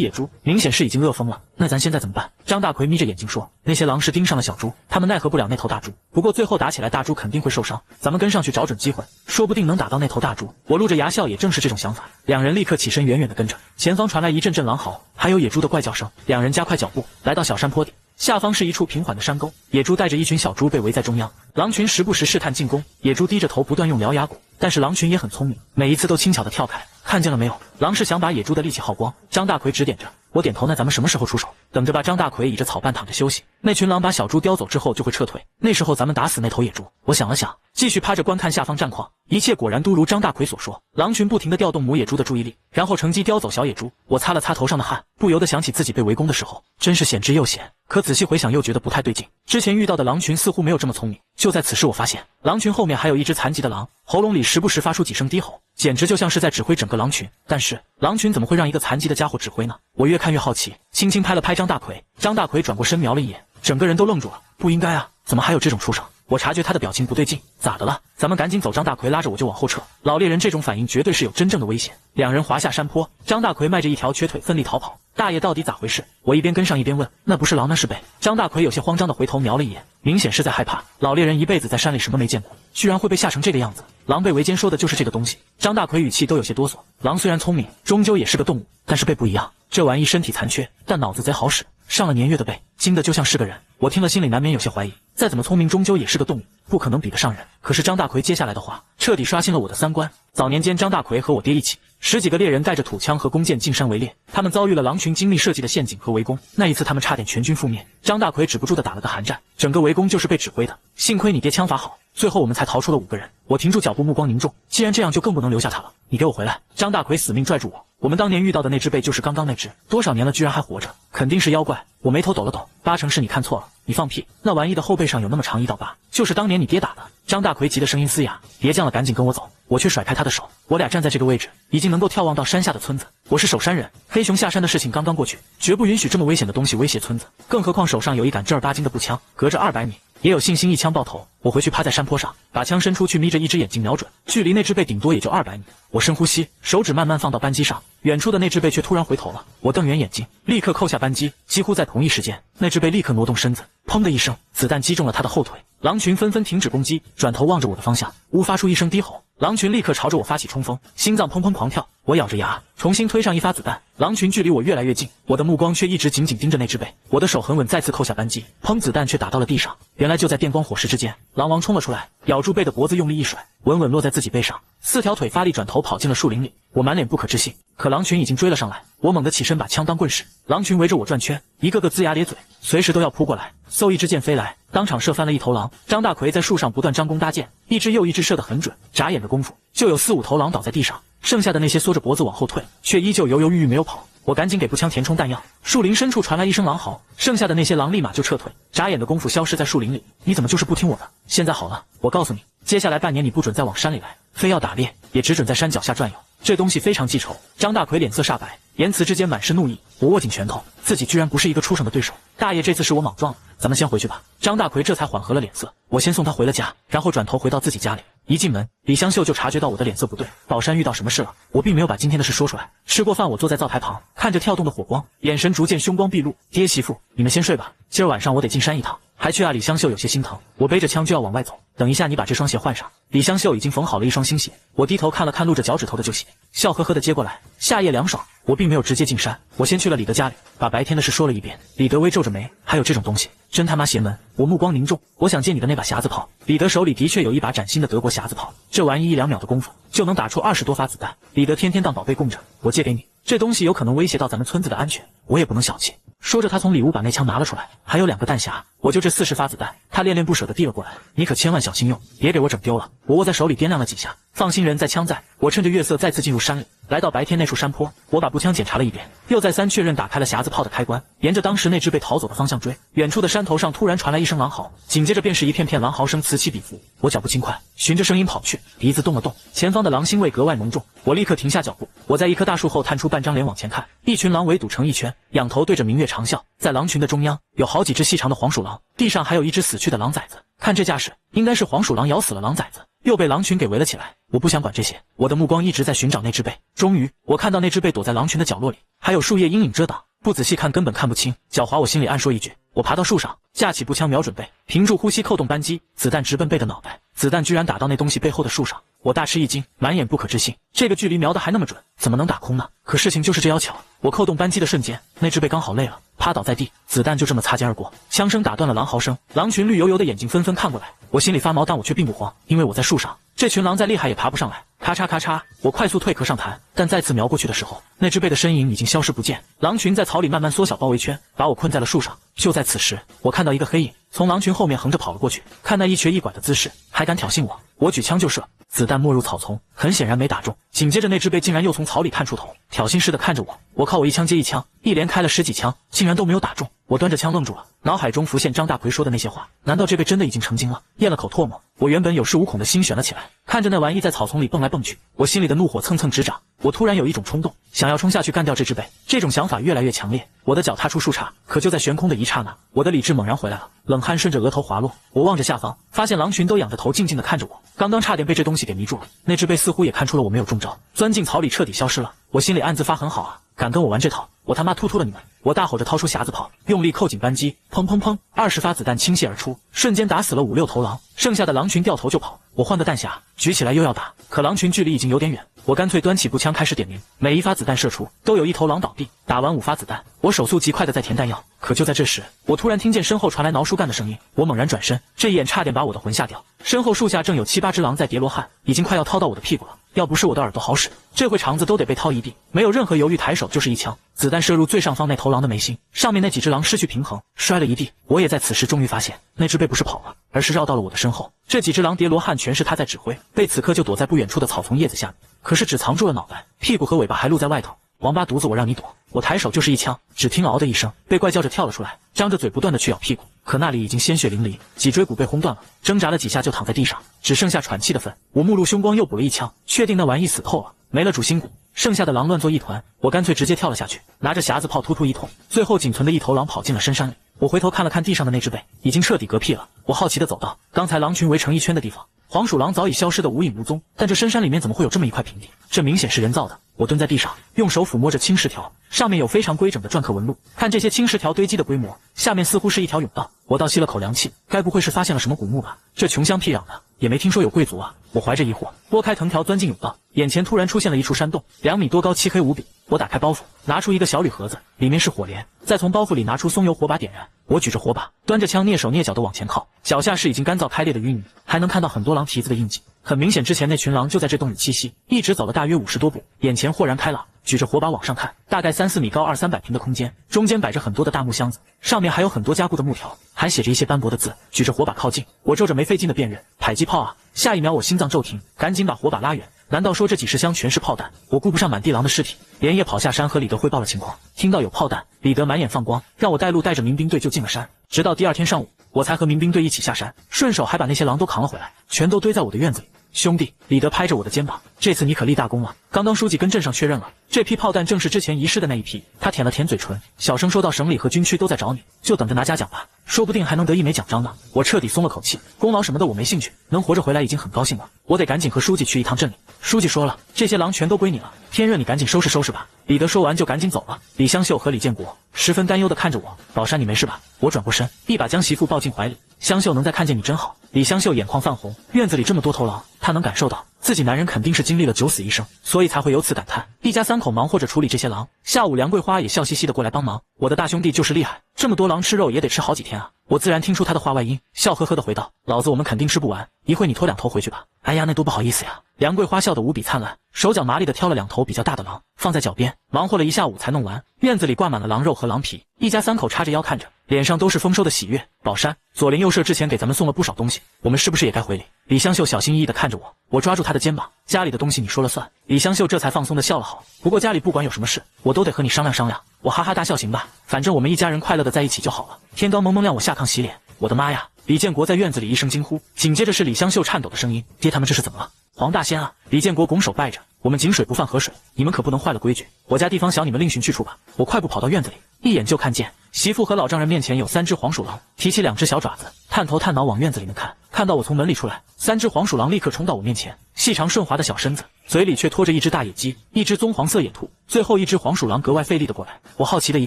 [SPEAKER 1] 野猪，明显是已经饿疯了。那咱现在怎么办？张大奎眯着眼睛说，那些狼是盯上了小猪，他们奈何不了那头大猪，不过最后打起来大猪肯定会受伤，咱们跟上去找准机会，说不定能打到那头大猪。我露着牙笑，也正是这种想法。两人立刻起身远远地跟着，前方传来一阵阵狼嚎，还有野猪的怪叫声。两人加快脚步，来到小山坡底，下方是一处平缓的山沟，野猪带着一群小猪被围在中央，狼群时不时试探进攻，野猪低着头不断用獠牙鼓，但是狼群也很聪明，每一次都轻巧地跳开。看见了没有？狼是想把野猪的力气耗光。张大奎指点着，我点头。那咱们什么时候出手？等着吧。张大奎倚着草瓣躺着休息，那群狼把小猪叼走之后就会撤退，那时候咱们打死那头野猪。我想了想，继续趴着观看下方战况，一切果然都如张大奎所说，狼群不停地调动母野猪的注意力，然后乘机叼走小野猪。我擦了擦头上的汗，不由得想起自己被围攻的时候，真是险之又险。可仔细回想又觉得不太对劲，之前遇到的狼群似乎没有这么聪明。就在此时，我发现狼群后面还有一只残疾的狼，喉咙里时不时发出几声低吼，简直就像是在指挥整个狼群。但是狼群怎么会让一个残疾的家伙指挥呢？我越看越好奇，轻轻拍了拍张大奎。张大奎转过身瞄了一眼，整个人都愣住了。不应该啊，怎么还有这种畜生？我察觉他的表情不对劲，咋的了？咱们赶紧走。张大奎拉着我就往后撤，老猎人这种反应绝对是有真正的危险。两人滑下山坡，张大奎迈着一条瘸腿奋力逃跑。大爷到底咋回事？我一边跟上一边问。那不是狼，那是狈。张大奎有些慌张地回头瞄了一眼，明显是在害怕。老猎人一辈子在山里什么没见过，居然会被吓成这个样子。狼狈为奸说的就是这个东西。张大奎语气都有些哆嗦。狼虽然聪明，终究也是个动物，但是狈不一样，这玩意身体残缺，但脑子贼好使，上了年月的狈，精的就像是个人。我听了心里难免有些怀疑，再怎么聪明终究也是个动物，不可能比得上人。可是张大奎接下来的话彻底刷新了我的三观。早年间张大奎和我爹一起，10几个猎人带着土枪和弓箭进山围猎，他们遭遇了狼群精密设计的陷阱和围攻，那一次他们差点全军覆灭。张大奎止不住地打了个寒战，整个围攻就是被指挥的，幸亏你爹枪法好，最后我们才逃出了5个人。我停住脚步，目光凝重，既然这样就更不能留下他了，你给我回来！张大奎死命拽住我。我们当年遇到的那只狈就是刚刚那只，多少年了居然还活着，肯定是妖怪。我眉头抖了抖，8成是你看错了。你放屁，那玩意的后背上有那么长一道疤，就是当年你爹打的。张大奎急得声音嘶哑，别犟了，赶紧跟我走。我却甩开他的手，我俩站在这个位置，已经能够眺望到山下的村子。我是守山人，黑熊下山的事情刚刚过去，绝不允许这么危险的东西威胁村子，更何况手上有一杆正儿八经的步枪，隔着200米。也有信心一枪爆头。我回去趴在山坡上，把枪伸出去，眯着一只眼睛瞄准，距离那只狈顶多也就200米。我深呼吸，手指慢慢放到扳机上，远处的那只狈却突然回头了。我瞪圆眼睛，立刻扣下扳机。几乎在同一时间，那只狈立刻挪动身子，砰的一声，子弹击中了他的后腿。狼群纷纷停止攻击，转头望着我的方向，呜发出一声低吼。狼群立刻朝着我发起冲锋，心脏砰砰狂跳。我咬着牙，重新推上一发子弹。狼群距离我越来越近，我的目光却一直紧紧盯着那只狈。我的手很稳，再次扣下扳机，砰，子弹却打到了地上。原来就在电光火石之间，狼王冲了出来，咬住狈的脖子用力一甩，稳稳落在自己背上，4条腿发力转头跑进了树林里。我满脸不可置信，可狼群已经追了上来。我猛地起身，把枪当棍使，狼群围着我转圈，一个个龇牙咧嘴，随时都要扑过来。嗖，一支箭飞来，当场射翻了一头狼。张大奎在树上不断张弓搭箭，一支又一支射得很准，眨眼的功夫就有4、5头狼倒在地上，剩下的那些缩着脖子往后退，却依旧犹犹豫豫没有跑。我赶紧给步枪填充弹药。树林深处传来一声狼嚎，剩下的那些狼立马就撤退，眨眼的功夫消失在树林里。你怎么就是不听我的？现在好了，我告诉你，接下来半年你不准再往山里来，非要打猎也只准在山脚下转悠。这东西非常记仇。张大奎脸色煞白，言辞之间满是怒意。我握紧拳头，自己居然不是一个畜生的对手。大爷，这次是我莽撞了，咱们先回去吧。张大奎这才缓和了脸色。我先送他回了家，然后转头回到自己家里。一进门，李香秀就察觉到我的脸色不对。宝山遇到什么事了？我并没有把今天的事说出来。吃过饭，我坐在灶台旁，看着跳动的火光，眼神逐渐凶光毕露。爹媳妇，你们先睡吧，今儿晚上我得进山一趟。还去啊？李香秀有些心疼，我背着枪就要往外走，等一下你把这双鞋换上。李香秀已经缝好了一双新鞋，我低头看了看露着脚趾头的旧鞋，笑呵呵的接过来。夏夜凉爽，我并没有直接进山，我先去了李德家里，把白天的事说了一遍。李德微皱着眉，还有这种东西，真他妈邪门！我目光凝重，我想借你的那把匣子炮。李德手里的确有一把崭新的德国匣子炮，这玩意1-2秒的功夫就能打出20多发子弹。李德天天当宝贝供着，我借给你，这东西有可能威胁到咱们村子的安全，我也不能小气。说着，他从里屋把那枪拿了出来，还有2个弹匣，我就这40发子弹。他恋恋不舍地递了过来，你可千万小心用，别给我整丢了。我握在手里掂量了几下，放心，人在枪在。我趁着月色再次进入山里，来到白天那处山坡，我把步枪检查了一遍，又再三确认，打开了匣子炮的开关，沿着当时那只被逃走的方向追。远处的山头上突然传来一声狼嚎，紧接着便是一片片狼嚎声此起彼伏。我脚步轻快，循着声音跑去，鼻子动了动，前方的狼腥味格外浓重。我立刻停下脚步，我在一棵大树后探出半张脸往前看，一群狼围堵成一圈，仰头对着明月长啸。在狼群的中央有好几只细长的黄鼠狼，地上还有一只死去的狼崽子。看这架势，应该是黄鼠狼咬死了狼崽子，又被狼群给围了起来。我不想管这些，我的目光一直在寻找那只狈。终于，我看到那只狈躲在狼群的角落里，还有树叶阴影遮挡，不仔细看根本看不清。狡猾，我心里暗说一句。我爬到树上，架起步枪瞄准背，屏住呼吸扣动扳机，子弹直奔背的脑袋。子弹居然打到那东西背后的树上，我大吃一惊，满眼不可置信。这个距离瞄得还那么准，怎么能打空呢？可事情就是这妖巧，我扣动扳机的瞬间，那只狈刚好累了，趴倒在地，子弹就这么擦肩而过。枪声打断了狼嚎声，狼群绿油油的眼睛纷纷看过来，我心里发毛，但我却并不慌，因为我在树上。这群狼再厉害也爬不上来。咔嚓咔嚓，我快速退壳上弹，但再次瞄过去的时候，那只狈的身影已经消失不见。狼群在草里慢慢缩小包围圈，把我困在了树上。就在此时，我看到一个黑影从狼群后面横着跑了过去，看那一瘸一拐的姿势，还敢挑衅我。我举枪就射，子弹没入草丛，很显然没打中。紧接着那只狈竟然又从草里探出头，挑衅似的看着我。我靠，我一枪接一枪，一连开了10几枪，竟然都没有打中。我端着枪愣住了，脑海中浮现张大奎说的那些话，难道这狈真的已经成精了？咽了口唾沫，我原本有恃无恐的心悬了起来，看着那玩意在草丛里蹦来蹦去，我心里的怒火蹭蹭直涨。我突然有一种冲动，想要冲下去干掉这只狈。这种想法越来越强烈，我的脚踏出树杈，可就在悬空的一刹那，我的理智猛然回来了，冷汗顺着额头滑落。我望着下方，发现狼群都仰着头静静地看着我，刚刚差点被这东西给迷住了。那只狈似乎也看出了我没有中招，钻进草里彻底消失了。我心里暗自发很好啊，敢跟我玩这套，我他妈突突了你们！我大吼着掏出匣子炮，用力扣紧扳机，砰砰砰，20发子弹倾泻而出，瞬间打死了5、6头狼，剩下的狼群掉头就跑。我换个弹匣，举起来又要打，可狼群距离已经有点远，我干脆端起步枪开始点名，每一发子弹射出，都有一头狼倒地。打完5发子弹，我手速极快的在填弹药，可就在这时，我突然听见身后传来挠树干的声音，我猛然转身，这一眼差点把我的魂吓掉。身后树下正有7、8只狼在叠罗汉，已经快要掏到我的屁股了。要不是我的耳朵好使，这回肠子都得被掏一地。没有任何犹豫，抬手就是一枪，子弹射入最上方那头狼的眉心，上面那几只狼失去平衡，摔了一地。我也在此时终于发现，那只狈不是跑了，而是绕到了我的身后。这几只狼叠罗汉全是他在指挥，狈此刻就躲在不远处的草丛叶子下面，可是只藏住了脑袋，屁股和尾巴还露在外头。王八犊子，我让你躲！我抬手就是一枪，只听嗷的一声，狈怪叫着跳了出来，张着嘴不断的去咬屁股，可那里已经鲜血淋漓，脊椎骨被轰断了，挣扎了几下就躺在地上，只剩下喘气的份。我目露凶光又补了一枪，确定那玩意死透了，没了主心骨，剩下的狼乱作一团，我干脆直接跳了下去，拿着匣子炮突突一通，最后仅存的一头狼跑进了深山里。我回头看了看地上的那只狈，已经彻底嗝屁了。我好奇地走到刚才狼群围成一圈的地方，黄鼠狼早已消失得无影无踪，但这深山里面怎么会有这么一块平地？这明显是人造的。我蹲在地上，用手抚摸着青石条，上面有非常规整的篆刻纹路。看这些青石条堆积的规模，下面似乎是一条甬道。我倒吸了口凉气，该不会是发现了什么古墓吧？这穷乡僻壤的，也没听说有贵族啊。我怀着疑惑，拨开藤条钻进甬道，眼前突然出现了一处山洞，2米多高，漆黑无比。我打开包袱，拿出一个小铝盒子，里面是火镰，再从包袱里拿出松油火把点燃。我举着火把，端着枪蹑手蹑脚地往前靠，脚下是已经干燥开裂的淤泥，还能看到很多狼蹄子的印记。很明显，之前那群狼就在这洞里栖息，一直走了大约50多步，眼前豁然开朗。举着火把往上看，大概3、4米高，200、300平的空间，中间摆着很多的大木箱子，上面还有很多加固的木条，还写着一些斑驳的字。举着火把靠近，我皱着眉费劲的辨认，迫击炮啊！下一秒我心脏骤停，赶紧把火把拉远。难道说这几十箱全是炮弹？我顾不上满地狼的尸体，连夜跑下山和李德汇报了情况。听到有炮弹，李德满眼放光，让我带路，带着民兵队就进了山。直到第2天上午，我才和民兵队一起下山，顺手还把那些狼都扛了回来，全都堆在我的院子里。兄弟，李德拍着我的肩膀，这次你可立大功了。刚刚书记跟镇上确认了，这批炮弹正是之前遗失的那一批。他舔了舔嘴唇，小声说到，省里和军区都在找你，就等着拿嘉奖吧，说不定还能得1枚奖章呢。我彻底松了口气，功劳什么的我没兴趣，能活着回来已经很高兴了。我得赶紧和书记去一趟镇里。书记说了，这些狼全都归你了，天热你赶紧收拾收拾吧。李德说完就赶紧走了。李香秀和李建国十分担忧地看着我。宝山，你没事吧？我转过身，一把将媳妇抱进怀里。香秀能再看见你真好。李香秀眼眶泛红，院子里这么多头狼，她能感受到自己男人肯定是经历了九死一生，所以才会由此感叹。一家三口忙活着处理这些狼。下午梁桂花也笑嘻嘻地过来帮忙。我的大兄弟就是厉害，这么多狼吃肉也得吃好几天啊。我自然听出他的话外音，笑呵呵地回道：老子我们肯定吃不完，一会你拖2头回去吧。哎呀，那多不好意思呀。梁桂花笑得无比灿烂，手脚麻利地挑了2头比较大的狼放在脚边，忙活了一下午才弄完。院子里挂满了狼肉和狼皮，一家三口叉着腰看着，脸上都是丰收的喜悦。宝山，左邻右舍之前给咱们送了不少东西，我们是不是也该回礼？李香秀小心翼翼地看着我，我抓住她的肩膀，家里的东西你说了算。李香秀这才放松地笑了好，不过家里不管有什么事，我都得和你商量商量。我哈哈大笑，行吧，反正我们一家人快乐的在一起就好了。天刚蒙蒙亮，我下炕洗脸，我的妈呀！李建国在院子里一声惊呼，紧接着是李香秀颤抖的声音：爹，他们这是怎么了？黄大仙啊！李建国拱手拜着，我们井水不犯河水，你们可不能坏了规矩。我家地方小，你们另寻去处吧。我快步跑到院子里，一眼就看见媳妇和老丈人面前有3只黄鼠狼，提起2只小爪子，探头探脑往院子里面看。看到我从门里出来，3只黄鼠狼立刻冲到我面前，细长顺滑的小身子，嘴里却拖着一只大野鸡，一只棕黄色野兔，最后一只黄鼠狼格外费力的过来。我好奇的一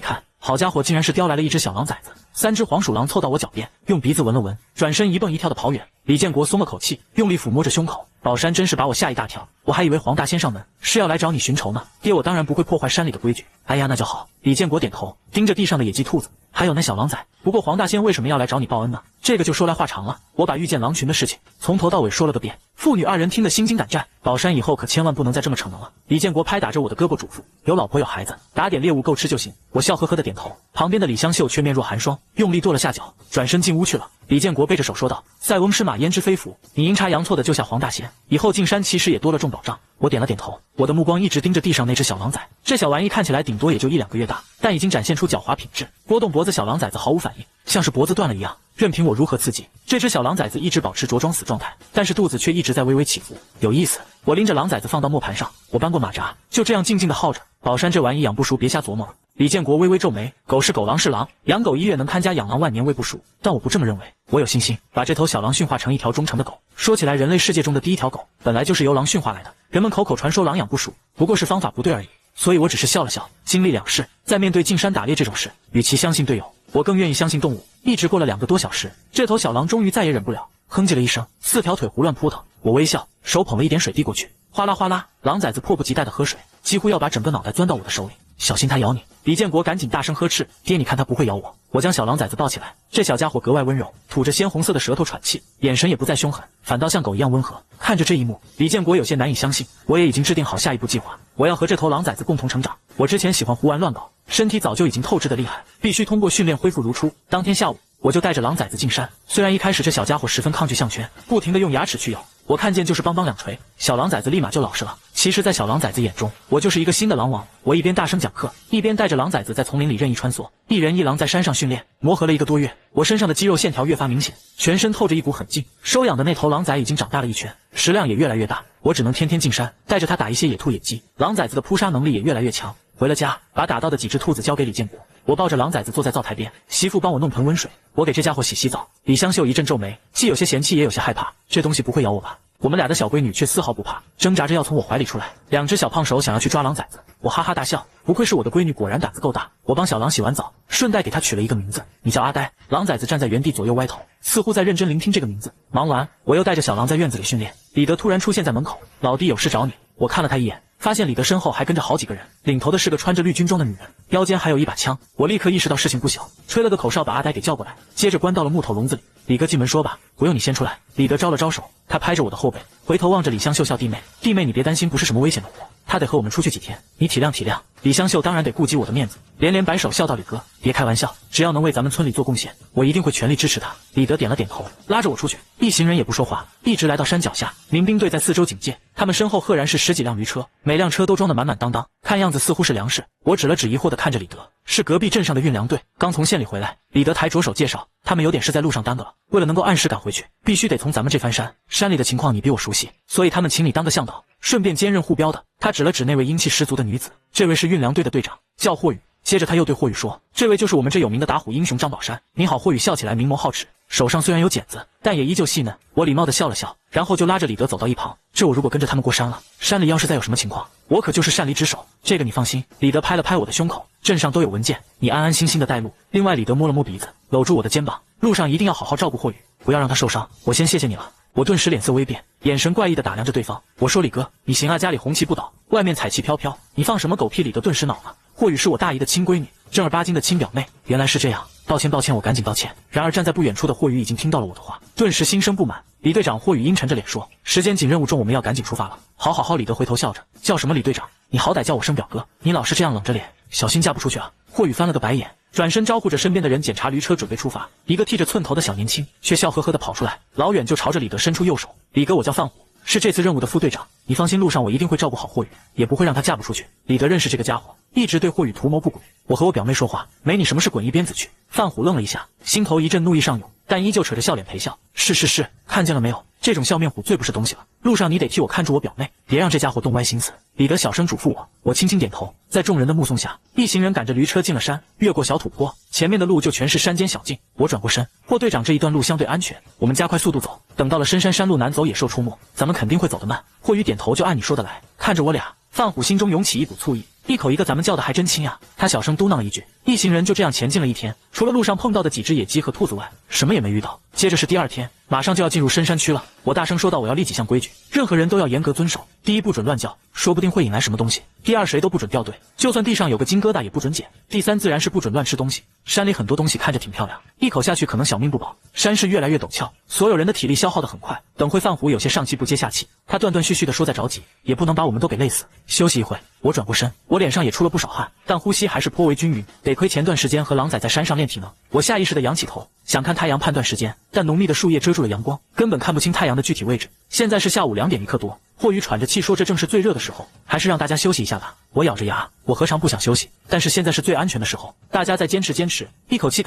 [SPEAKER 1] 看，好家伙，竟然是叼来了一只小狼崽子。3只黄鼠狼凑到我脚边，用鼻子闻了闻，转身一蹦一跳的跑远。李建国松了口气，用力抚摸着胸口。宝山真是把我吓一大跳，我还以为黄大仙上门是要来找你寻仇呢。爹，我当然不会破坏山里的规矩。哎呀，那就好。李建国点头，盯着地上的野鸡兔子，还有那小狼崽。不过黄大仙为什么要来找你报恩呢？这个就说来话长了。我把遇见狼群的事情从头到尾说了个遍，父女2人听得心惊胆战。宝山以后可千万不能再这么逞能了。李建国拍打着我的胳膊嘱咐，有老婆有孩子，打点猎物够吃就行。我笑呵呵的点头。旁边的李香秀却面若寒霜，用力跺了下脚，转身进屋去了。李建国背着手说道：塞翁失马焉知非福，你阴差阳错的救下黄大仙，以后进山其实也多了重保障。我点了点头，我的目光一直盯着地上那只小狼崽。这小玩意看起来顶多也就1-2个月大，但已经展现出狡猾品质。拨动脖子，小狼崽子毫无反应，像是脖子断了一样，任凭我如何刺激，这只小狼崽子一直保持着装死状态，但是肚子却一直在微微起伏。有意思。我拎着狼崽子放到磨盘上，我搬过马扎，就这样静静的耗着。宝山这玩意养不熟，别瞎琢磨了。李建国微微皱眉，狗是狗，狼是狼，养狗1月能看家，养狼万年喂不熟。但我不这么认为，我有信心把这头小狼驯化成一条忠诚的狗。说起来，人类世界中的第一条狗本来就是由狼驯化来的，人们口口传说狼养不熟，不过是方法不对而已。所以我只是笑了笑，经历2世，在面对进山打猎这种事，与其相信队友，我更愿意相信动物。一直过了2个多小时，这头小狼终于再也忍不了，哼唧了一声，4条腿胡乱扑腾。我微笑，手捧了一点水递过去，哗啦哗啦，狼崽子迫不及待地喝水，几乎要把整个脑袋钻到我的手里。小心它咬你！李建国赶紧大声呵斥：爹，你看它不会咬我。我将小狼崽子抱起来，这小家伙格外温柔，吐着鲜红色的舌头喘气，眼神也不再凶狠，反倒像狗一样温和。看着这一幕，李建国有些难以相信。我也已经制定好下一步计划，我要和这头狼崽子共同成长。我之前喜欢胡玩乱搞，身体早就已经透支的厉害，必须通过训练恢复如初。当天下午，我就带着狼崽子进山。虽然一开始这小家伙十分抗拒项圈，不停地用牙齿去咬，我看见就是梆梆2锤，小狼崽子立马就老实了。其实在小狼崽子眼中，我就是一个新的狼王。我一边大声讲课，一边带着狼崽子在丛林里任意穿梭，一人一狼在山上训练。磨合了1个多月，我身上的肌肉线条越发明显，全身透着一股狠劲。收养的那头狼崽已经长大了1圈，食量也越来越大，我只能天天进山，带着它打一些野兔野鸡。狼崽子的扑杀能力也越来越强。回了家，把打到的几只兔子交给李建国，我抱着狼崽子坐在灶台边，媳妇帮我弄盆温水，我给这家伙洗澡。李香秀一阵皱眉，既有些嫌弃也有些害怕，这东西不会咬我吧？我们俩的小闺女却丝毫不怕，挣扎着要从我怀里出来，2只小胖手想要去抓狼崽子。我哈哈大笑，不愧是我的闺女，果然胆子够大。我帮小狼洗完澡，顺带给她取了一个名字，你叫阿呆。狼崽子站在原地左右歪头，似乎在认真聆听这个名字。忙完，我又带着小狼在院子里训练。李德突然出现在门口，老弟有事找你。我看了他一眼，发现李德身后还跟着好几个人，领头的是个穿着绿军装的女人，腰间还有一把枪。我立刻意识到事情不小，吹了个口哨把阿呆给叫过来，接着关到了木头笼子里。李哥进门说吧，不用你先出来。李德招了招手，他拍着我的后背，回头望着李香秀笑：弟妹，弟妹你别担心，不是什么危险的活，他得和我们出去几天，你体谅体谅。李香秀当然得顾及我的面子，连连摆手笑道：李哥别开玩笑，只要能为咱们村里做贡献，我一定会全力支持他。李德点了点头，拉着我出去，一行人也不说话，一直来到山脚下。民兵队在四周警戒，他们身后赫然是10几辆驴车，每辆车都装得满满当当，看样子似乎是粮食。我指了指疑惑地看着李德，是隔壁镇上的运粮队，刚从县里回来。李德抬着手介绍，他们有点事在路上耽搁了，为了能够按时赶回去，必须得从咱们这番山，山里的情况你比我熟悉，所以他们请你当个向导，顺便兼任护标的。他指了指那位英气十足的女子，这位是运粮队的队长，叫霍雨。接着他又对霍宇说：“这位就是我们这有名的打虎英雄张宝山。”你好，霍宇笑起来明眸皓齿，手上虽然有茧子，但也依旧细嫩。我礼貌地笑了笑，然后就拉着李德走到一旁。这我如果跟着他们过山了，山里要是再有什么情况，我可就是擅离职守。这个你放心。李德拍了拍我的胸口，镇上都有文件，你安安心心的带路。另外，李德摸了摸鼻子，搂住我的肩膀，路上一定要好好照顾霍宇，不要让他受伤。我先谢谢你了。我顿时脸色微变，眼神怪异地打量着对方。我说：“李哥，你行啊，家里红旗不倒，外面彩旗飘飘，你放什么狗屁？”李德顿时恼了。霍宇是我大姨的亲闺女，正儿八经的亲表妹。原来是这样，抱歉抱歉，我赶紧道歉。然而站在不远处的霍宇已经听到了我的话，顿时心生不满。李队长，霍宇阴沉着脸说：“时间紧，任务重，我们要赶紧出发了。”好。李德回头笑着：“叫什么李队长？你好歹叫我声表哥。你老是这样冷着脸，小心嫁不出去啊。”霍宇翻了个白眼，转身招呼着身边的人检查驴车，准备出发。一个剃着寸头的小年轻却笑呵呵地跑出来，老远就朝着李德伸出右手：“李哥，我叫范虎，是这次任务的副队长。你放心，路上我一定会照顾好霍宇，也不会让他嫁不出去。”李德认识这个家伙，一直对霍宇图谋不轨。我和我表妹说话，没你什么事，滚一边子去。范虎愣了一下，心头一阵怒意上涌，但依旧扯着笑脸陪笑：“是，看见了没有？这种笑面虎最不是东西了。路上你得替我看住我表妹，别让这家伙动歪心思。”李德小声嘱咐我，我轻轻点头。在众人的目送下，一行人赶着驴车进了山，越过小土坡，前面的路就全是山间小径。我转过身：“霍队长，这一段路相对安全，我们加快速度走。等到了深山，山路难走，野兽出没，咱们肯定会走得慢。”霍宇点头，就按你说的来。看着我俩，范虎心中涌起一股醋意，一口一个咱们叫的还真亲啊。他小声嘟囔了一句。一行人就这样前进了一天，除了路上碰到的几只野鸡和兔子外，什么也没遇到。接着是第二天，马上就要进入深山区了。我大声说道：“我要立几项规矩，任何人都要严格遵守。第一，不准乱叫，说不定会引来什么东西。第二，谁都不准掉队，就算地上有个金疙瘩也不准捡。第三，自然是不准乱吃东西。山里很多东西看着挺漂亮，一口下去可能小命不保。山势越来越陡峭，所有人的体力消耗得很快。等会范虎有些上气不接下气，他断断续续地说在着急，也不能把我们都给累死。休息一会。”我转过身，我脸上也出了不少汗，但呼吸还是颇为均匀。得亏前段时间和狼仔在山上练体能。我下意识地仰起头，想看太阳判断时间，但浓密的树叶遮住了阳光，根本看不清太阳的具体位置。现在是下午2点1刻多。霍宇喘着气说：“这正是最热的时候，还是让大家休息一下吧。”我咬着牙，我何尝不想休息，但是现在是最安全的时候，大家再坚持，一口气赶